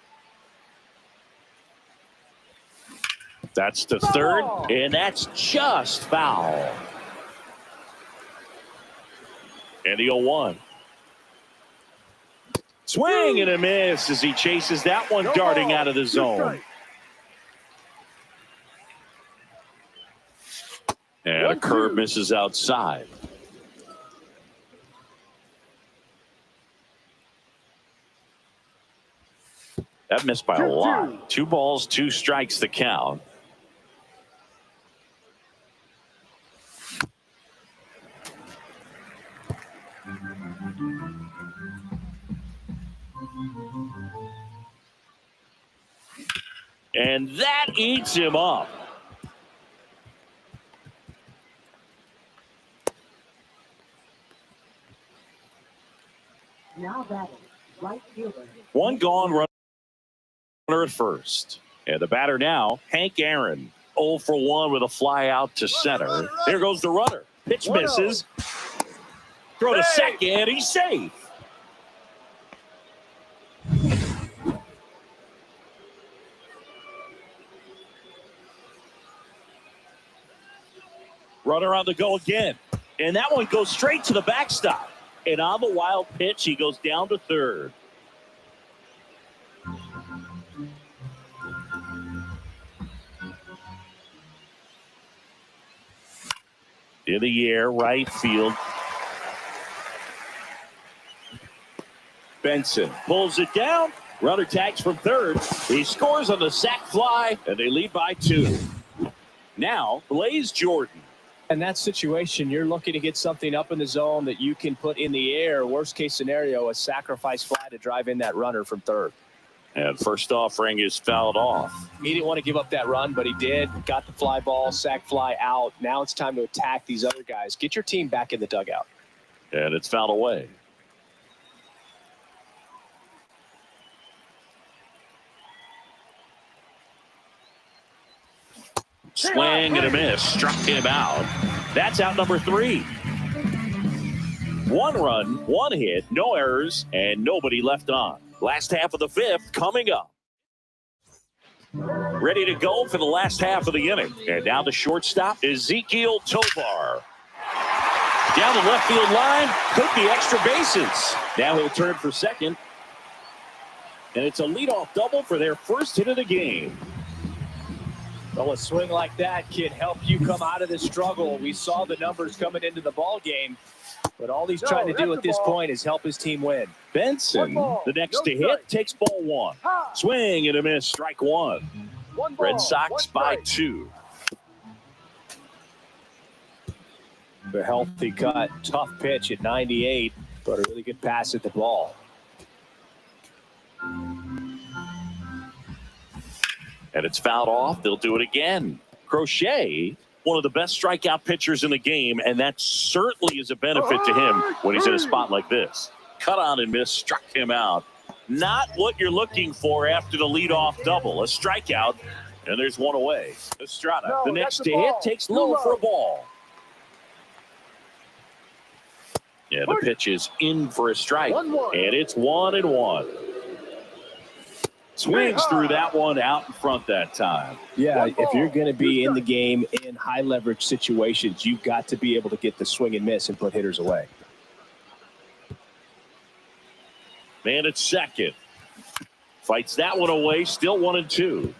That's the third, and that's just foul. And the 0-1. Swing and a miss as he chases that one darting out of the zone. And a curve misses outside. That missed by a lot. 2 balls, 2 strikes the count. And that eats him up. Now batting, right fielder. 1 gone, runner at first. And the batter now, Hank Aaron. 0 for 1 with a fly out to center. There goes the runner. Pitch misses. Throw to second. He's safe. Runner on the go again. And that one goes straight to the backstop. And on the wild pitch, he goes down to third. In the air, right field. Benson pulls it down. Runner tags from third. He scores on the sac fly, and they lead by 2. Now, Blaze Jordan. In that situation, you're looking to get something up in the zone that you can put in the air. Worst case scenario, a sacrifice fly to drive in that runner from third. And first offering is fouled off. He didn't want to give up that run, but he did. Got the fly ball, sac fly out. Now it's time to attack these other guys. Get your team back in the dugout. And it's fouled away. Swing and a miss. Struck him out. That's out number 3. 1 run, 1 hit, no errors, and nobody left on. Last half of the 5th coming up. Ready to go for the last half of the inning. And now the shortstop, Ezekiel Tovar. Down the left field line, could be extra bases. Now he'll turn for second. And it's a leadoff double for their first hit of the game. Well, a swing like that can help you come out of this struggle. We saw the numbers coming into the ball game, but all he's trying to do at this point is help his team win. Benson, the next to hit, takes ball 1. Swing and a miss, strike 1. Red Sox by 2. The healthy cut, tough pitch at 98, but a really good pass at the ball. And it's fouled off. They'll do it again. Crochet, one of the best strikeout pitchers in the game, and that certainly is a benefit to him when he's in a spot like this. Cut on and miss, struck him out. Not what you're looking for after the leadoff double. A strikeout, and there's 1 away. Estrada, the next to hit, takes low for a ball. Yeah, the pitch is in for a strike, and it's 1-1. Swings through that one out in front that time. Yeah, if you're going to be in the game in high leverage situations, you've got to be able to get the swing and miss and put hitters away. Man at second. Fights that one away, still 1-2.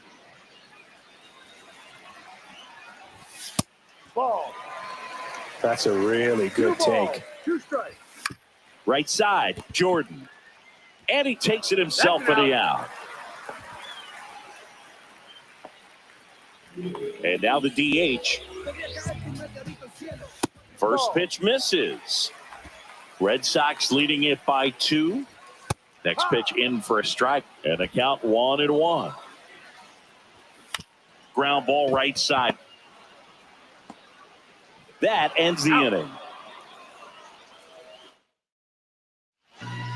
Ball. That's a really good take. 2 strikes. Right side, Jordan. And he takes it himself for the out. And now the DH. First pitch misses. Red Sox leading it by 2. Next pitch in for a strike. And the count 1-1. Ground ball right side. That ends the inning.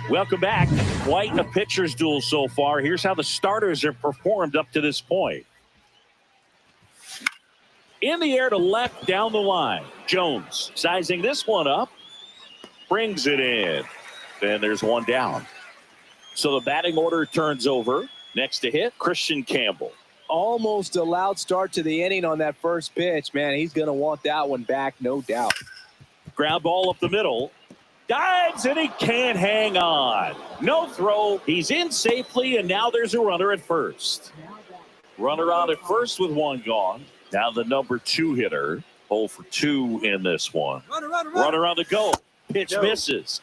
Welcome back. Quite a pitcher's duel so far. Here's how the starters have performed up to this point. In the air to left down the line. Jones sizing this one up. Brings it in. Then there's one down. So the batting order turns over. Next to hit, Christian Campbell. Almost a loud start to the inning on that first pitch. Man, he's going to want that one back, no doubt. Ground ball up the middle. Dives, and he can't hang on. No throw. He's in safely, and now there's a runner at first. Runner on at first with one gone. Now the number 2 hitter. 0 for 2 in this one. Runner on the go. Pitch misses.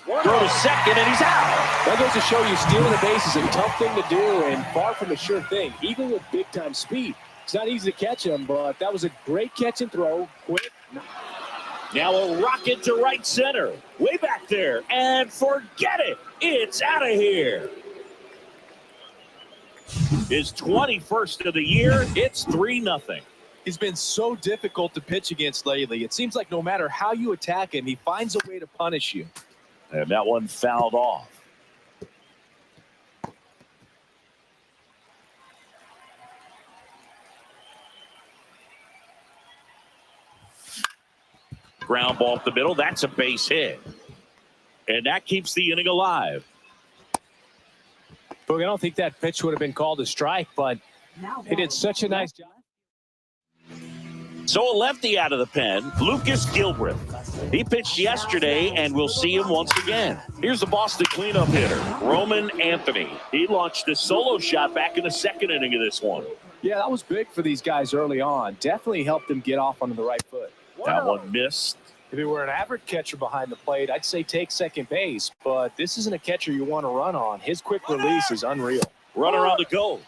Throw to second, and he's out. That goes to show you stealing a base is a tough thing to do and far from a sure thing, even with big-time speed. It's not easy to catch him, but that was a great catch and throw. Quick. Now a rocket to right center. Way back there, and forget it. It's out of here. His 21st of the year. It's 3-0. He's been so difficult to pitch against lately. It seems like no matter how you attack him, he finds a way to punish you. And that one fouled off. Ground ball up the middle. That's a base hit. And that keeps the inning alive. Boog, I don't think that pitch would have been called a strike, but he did such a nice job. So a lefty out of the pen, Lucas Gilbreth. He pitched yesterday, and we'll see him once again. Here's the Boston cleanup hitter, Roman Anthony. He launched a solo shot back in the second inning of this one. Yeah, that was big for these guys early on. Definitely helped them get off onto the right foot. That one missed. If it were an average catcher behind the plate, I'd say take second base, but this isn't a catcher you want to run on. His quick release is unreal. Runner on the go.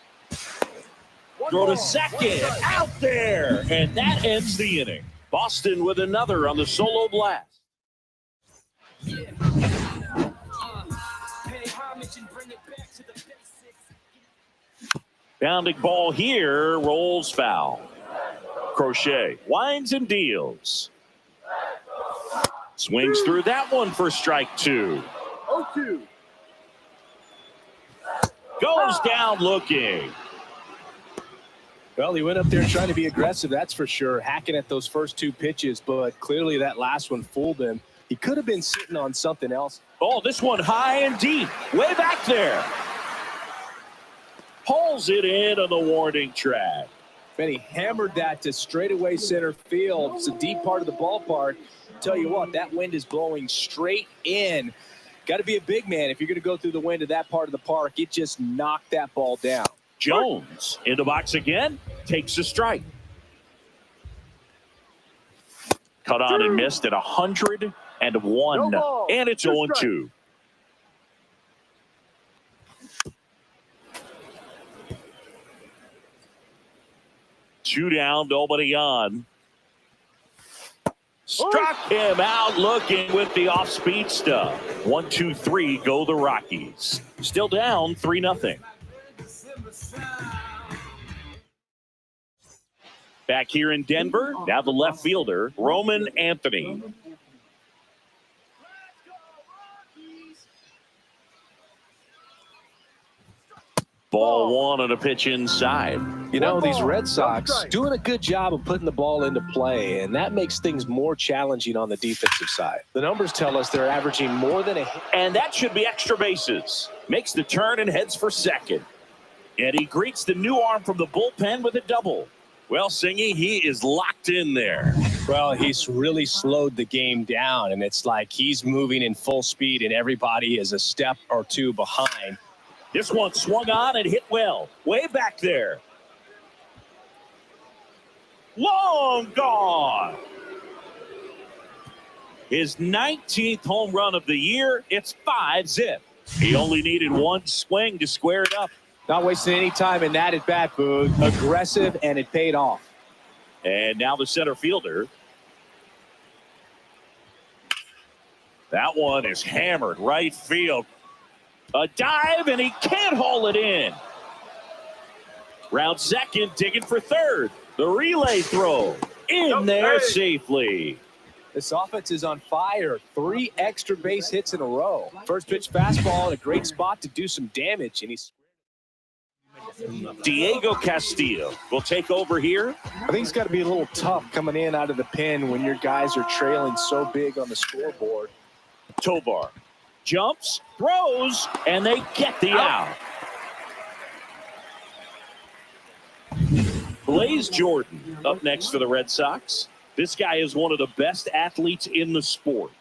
Throw to second, out there, and that ends the inning. Boston with another on the solo blast. Bounding ball here, rolls foul. Crochet winds and deals. Swings through that one for strike 2. 0-2. Goes down looking. Well, he went up there trying to be aggressive, that's for sure, hacking at those first 2 pitches, but clearly that last one fooled him. He could have been sitting on something else. Oh, this one high and deep, way back there. Pulls it in on the warning track. Man, he hammered that to straightaway center field. It's a deep part of the ballpark. Tell you what, that wind is blowing straight in. Got to be a big man if you're going to go through the wind of that part of the park. It just knocked that ball down. Jones in the box again, takes a strike. Cut on and missed at 101, and it's 0-2. Two down, nobody on. Struck him out looking with the off-speed stuff. 1, 2, 3, go the Rockies. Still down 3-0. Back here in Denver, now the left fielder, Roman Anthony. Ball 1 on a pitch inside. You know, these Red Sox doing a good job of putting the ball into play, and that makes things more challenging on the defensive side. The numbers tell us they're averaging more than a hit. And that should be extra bases. Makes the turn and heads for second. And he greets the new arm from the bullpen with a double. Well, Singy, he is locked in there. Well, he's really slowed the game down, and it's like he's moving in full speed, and everybody is a step or 2 behind. This one swung on and hit well. Way back there. Long gone. His 19th home run of the year. It's 5-zip. He only needed 1 swing to square it up. Not wasting any time in that at bat, Boog. Aggressive, and it paid off. And now the center fielder. That one is hammered right field. A dive, and he can't haul it in. Round second, digging for third. The relay throw in there safely. This offense is on fire. 3 extra base hits in a row. First pitch fastball in a great spot to do some damage, and he's Diego Castillo will take over here. I think it's got to be a little tough coming in out of the pen when your guys are trailing so big on the scoreboard. Tovar jumps, throws, and they get the out. Blaze Jordan up next for the Red Sox. This guy is one of the best athletes in the sport.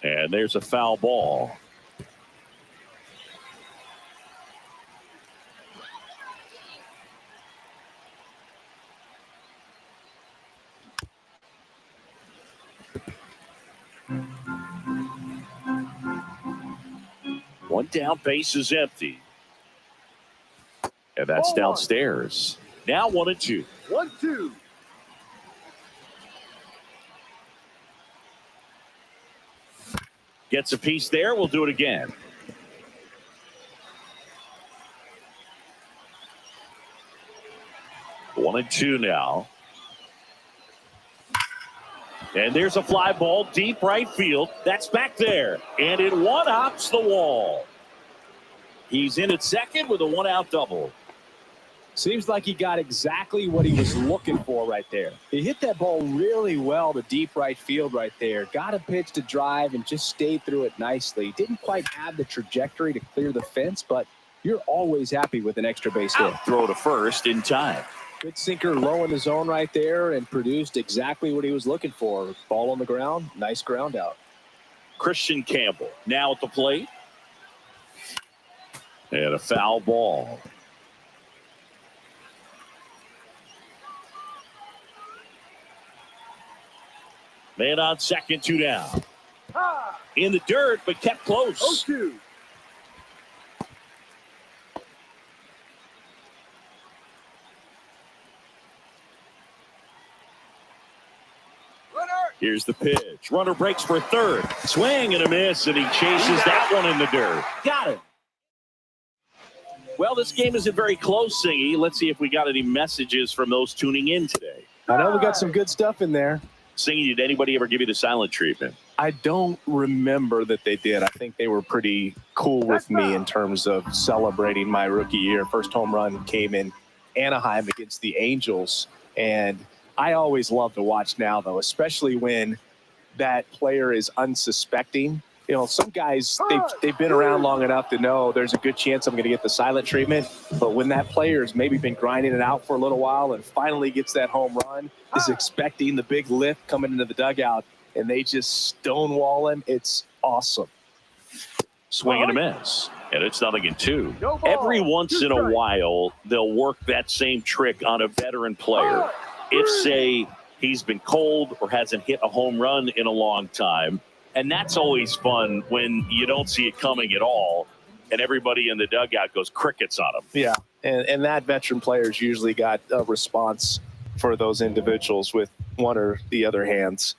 And there's a foul ball. One down, base is empty. And that's downstairs. Now 1-2. 1-2. Gets a piece there. We'll do it again. One and two now. And there's a fly ball deep right field. That's back there. And it one-hops the wall. He's in at second with a one-out double. Seems like he got exactly what he was looking for right there. He hit that ball really well to deep right field right there. Got a pitch to drive and just stayed through it nicely. Didn't quite have the trajectory to clear the fence, but you're always happy with an extra base hit. Throw to first in time. Good sinker low in the zone right there and produced exactly what he was looking for. Ball on the ground, nice ground out. Christian Campbell now at the plate. And a foul ball. Man on second, two down. In the dirt, but kept close. 0-2. Here's the pitch. Runner breaks for third. Swing and a miss, and he chases that one in the dirt. Got it. Well, this game isn't very close, Singy. Let's see if we got any messages from those tuning in today. I know we got some good stuff in there. Singy, did anybody ever give you the silent treatment? I don't remember that they did. I think they were pretty cool with me in terms of celebrating my rookie year. First home run came in Anaheim against the Angels, and I always love to watch now, though, especially when that player is unsuspecting. You know, some guys, they've been around long enough to know there's a good chance I'm going to get the silent treatment. But when that player's maybe been grinding it out for a little while and finally gets that home run, is expecting the big lift coming into the dugout, and they just stonewall him, it's awesome. Swing and a miss. And it's 0-2. Every once in a while, they'll work that same trick on a veteran player. If, say, he's been cold or hasn't hit a home run in a long time. And that's always fun when you don't see it coming at all, and everybody in the dugout goes crickets on him. Yeah, and that veteran player's usually got a response for those individuals with one or the other hands.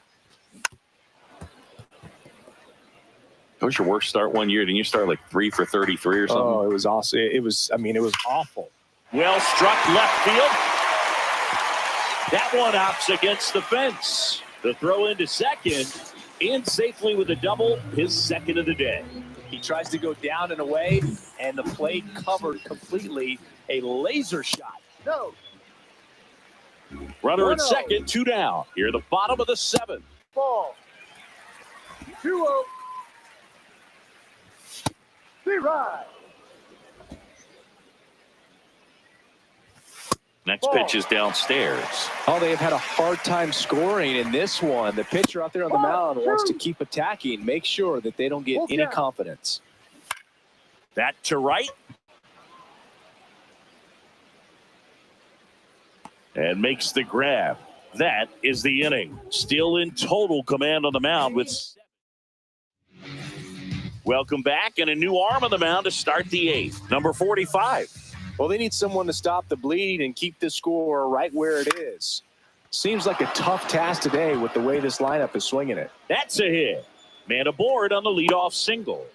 What was your worst start one year? Didn't you start like 3 for 33 or something? Oh, it was awesome. It was awful. Well struck left field. That one hops against the fence. The throw into second. In safely with a double, his second of the day. He tries to go down and away, and the plate covered completely. A laser shot. No. Runner at second, two down. Here at the bottom of the seventh. Ball. 2-0. B-Ride. Next pitch is downstairs. Oh, they have had a hard time scoring in this one. The pitcher out there on the mound wants to keep attacking, make sure that they don't get any confidence. That to right. And makes the grab. That is the inning. Still in total command on the mound with. Welcome back, and a new arm on the mound to start the eighth. Number 45. Well, they need someone to stop the bleed and keep the score right where it is. Seems like a tough task today with the way this lineup is swinging it. That's a hit. Man aboard on the leadoff single.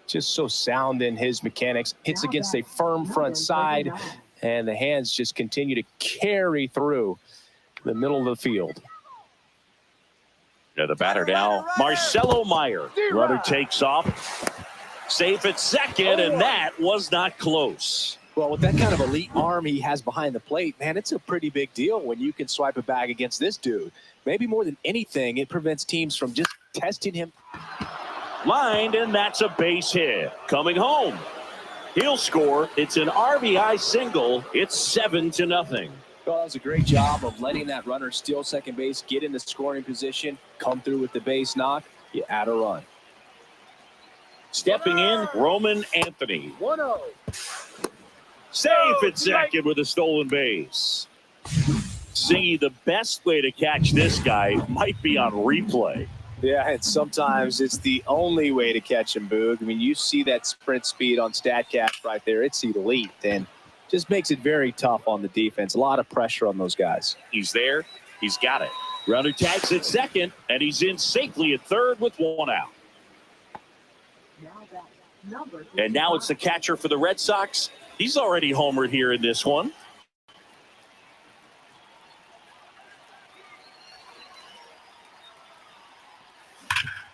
Just so sound in his mechanics. Hits against a firm front side, and the hands just continue to carry through the middle of the field. Yeah, the batter now, Marcelo Meyer. Runner takes off. Safe at second, and that was not close. Well, with that kind of elite arm he has behind the plate, man, it's a pretty big deal when you can swipe a bag against this dude. Maybe more than anything, it prevents teams from just testing him. Lined, and that's a base hit. Coming home. He'll score. It's an RBI single. It's 7-0. Well, that was a great job of letting that runner steal second base, get in the scoring position, come through with the base knock. You add a run. Stepping in, Roman Anthony. 1-0. Safe at second with a stolen base. See, the best way to catch this guy might be on replay. Yeah, and sometimes it's the only way to catch him, Boog. I mean, you see that sprint speed on StatCast right there. It's elite, and just makes it very tough on the defense. A lot of pressure on those guys. He's there. He's got it. Runner tags at second, and he's in safely at third with one out. And now it's the catcher for the Red Sox. He's already homered here in this one.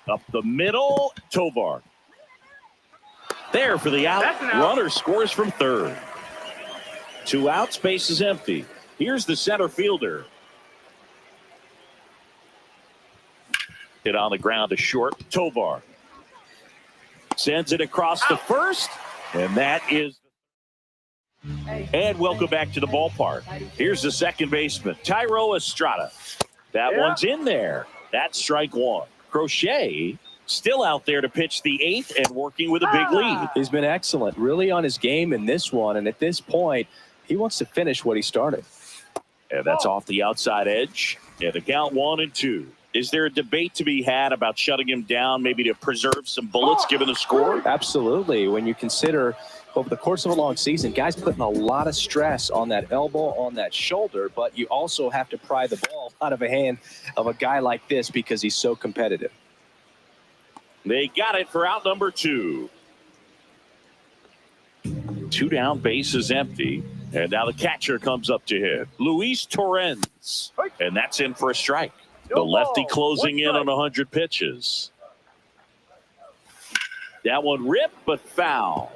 Up the middle, Tovar. There for the out. Runner scores from third. 2 outs, base is empty. Here's the center fielder. Hit on the ground to short. Tovar sends it across the first, and that is. And welcome back to the ballpark. Here's the second baseman, Thairo Estrada. That one's in there. That's strike one. Crochet still out there to pitch the 8th and working with a big lead. He's been excellent, really on his game in this one, and at this point, he wants to finish what he started. And that's off the outside edge. And the count 1-2. Is there a debate to be had about shutting him down, maybe to preserve some bullets given the score? Absolutely. When you consider over the course of a long season, guys putting a lot of stress on that elbow, on that shoulder, but you also have to pry the ball out of a hand of a guy like this because he's so competitive. They got it for out number 2. 2 down, base is empty. And now the catcher comes up to hit. Luis Torrens. And that's in for a strike. The lefty closing in on 100 pitches. That one ripped, but foul.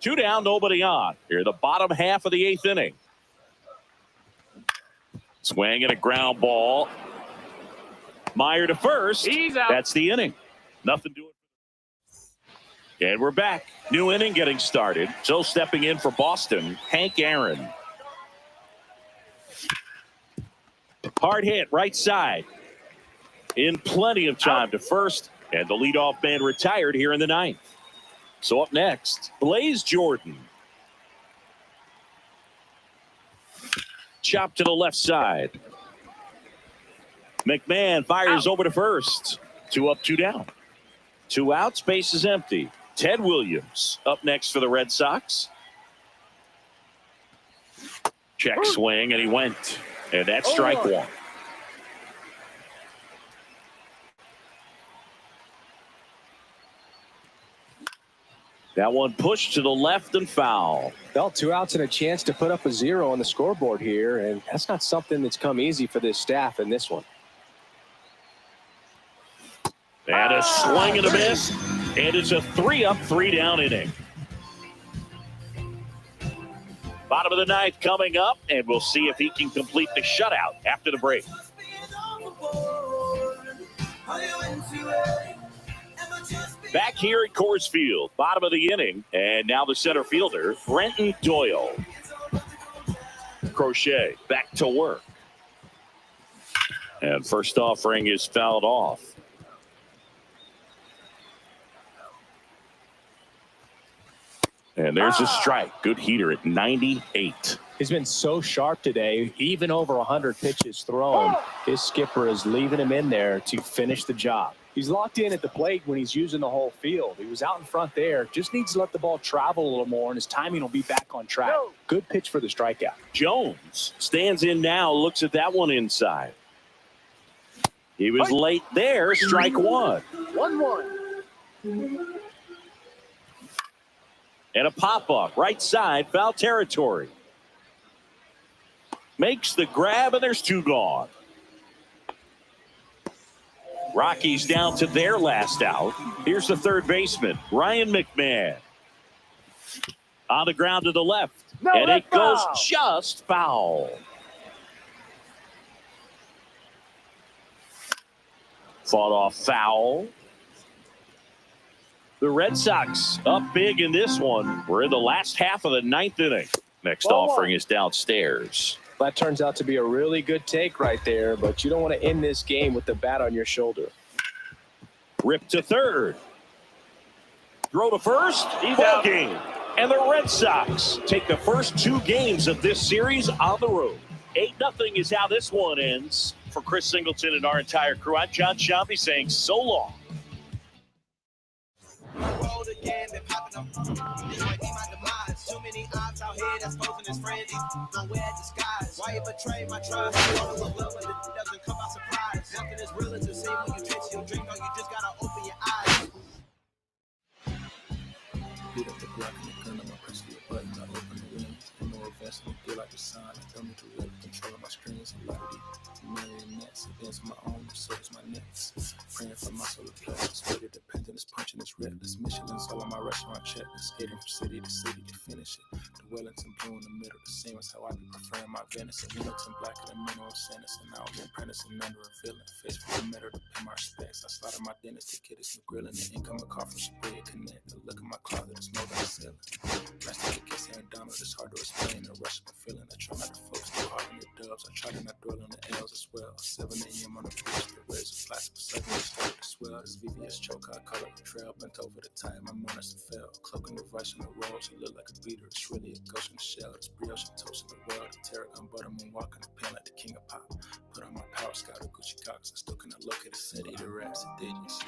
2 down, nobody on. Here, the bottom half of the 8th inning. Swing and a ground ball. Meyer to first. He's out. That's the inning. Nothing doing. And we're back. New inning getting started. So stepping in for Boston, Hank Aaron. Hard hit, right side. In plenty of time to first. And the leadoff man retired here in the 9th. So up next, Blaze Jordan. Chop to the left side. McMahon fires over to first. 2 up, 2 down. 2 outs, base is empty. Ted Williams up next for the Red Sox. Check swing, and he went. And that's strike one. That one pushed to the left and foul. Well, 2 outs and a chance to put up a 0 on the scoreboard here, and that's not something that's come easy for this staff in this one. And a swing and a miss. And it's a 3 up, 3 down inning. Bottom of the 9th coming up, and we'll see if he can complete the shutout after the break. Back here at Coors Field, bottom of the inning, and now the center fielder, Brenton Doyle. Crochet back to work. And first offering is fouled off. And there's a strike. Good heater at 98. He's been so sharp today, even over 100 pitches thrown. His skipper is leaving him in there to finish the job. He's locked in at the plate when he's using the whole field. He was out in front there. Just needs to let the ball travel a little more, and his timing will be back on track. Good pitch for the strikeout. Jones stands in now, looks at that one inside. He was late there. Strike one. 1-1. And a pop-up, right side, foul territory. Makes the grab, and there's 2 gone. Rockies down to their last out. Here's the third baseman, Ryan McMahon. On the ground to the left. No, and it foul. goes just foul. Fought off foul. The Red Sox up big in this one. We're in the last half of the ninth inning. Next offering is downstairs. That turns out to be a really good take right there, but you don't want to end this game with the bat on your shoulder. Rip to third. Throw to first. Ball game. And the Red Sox take the first two games of this series on the road. 8-0 is how this one ends. For Chris Singleton and our entire crew, I'm John Shambi saying so long. Again, been popping up. This might be my demise. Too many odds out here that's posing as friendly. Nowhere disguise. Why you betray my trust? You want to look love, but it doesn't come out surprise. Nothing is real as the same when you taste your drink. No, you just gotta open your eyes. Beat up the block and the gun on my press the button. I open the wings. And no investment. Feel like the sign. I tell me to really control my strings. A lot of these marionettes. Against my own, so is my nets. Praying for my solar pleasure. Sweater dependent is punching this reckless. Michelin's all on my restaurant checklist. Skating from city to city to finish it. The Wellington blue in the middle. The same as how I be preferring my venison. Wellington black in the middle of sentence. And now I'm apprenticing under a villain. Face for the metal to pay my respects. I slaughter my dentist. The kid is new grilling. The income a car from spray connect. The look at my closet is more than a ceiling. Plastic kiss here and Donald. It's hard to explain. The rush of the feeling. I try not to focus too hard on the dubs. I try to not dwell on the L's as well. 7 a.m. on the beach. The rays of plastic. Suddenly started to swell. This VVS choke. I call it the trail. Bent over the time. My mornings and fell. Cloaking the vice on the road. She look like a beater. It's really a ghost in the shell. It's brioche and toast in the world. The tarragon butter moon walking the pen like the king of pop. Put on my power scout or Gucci Cox. I still cannot locate a city. The rats, the digits.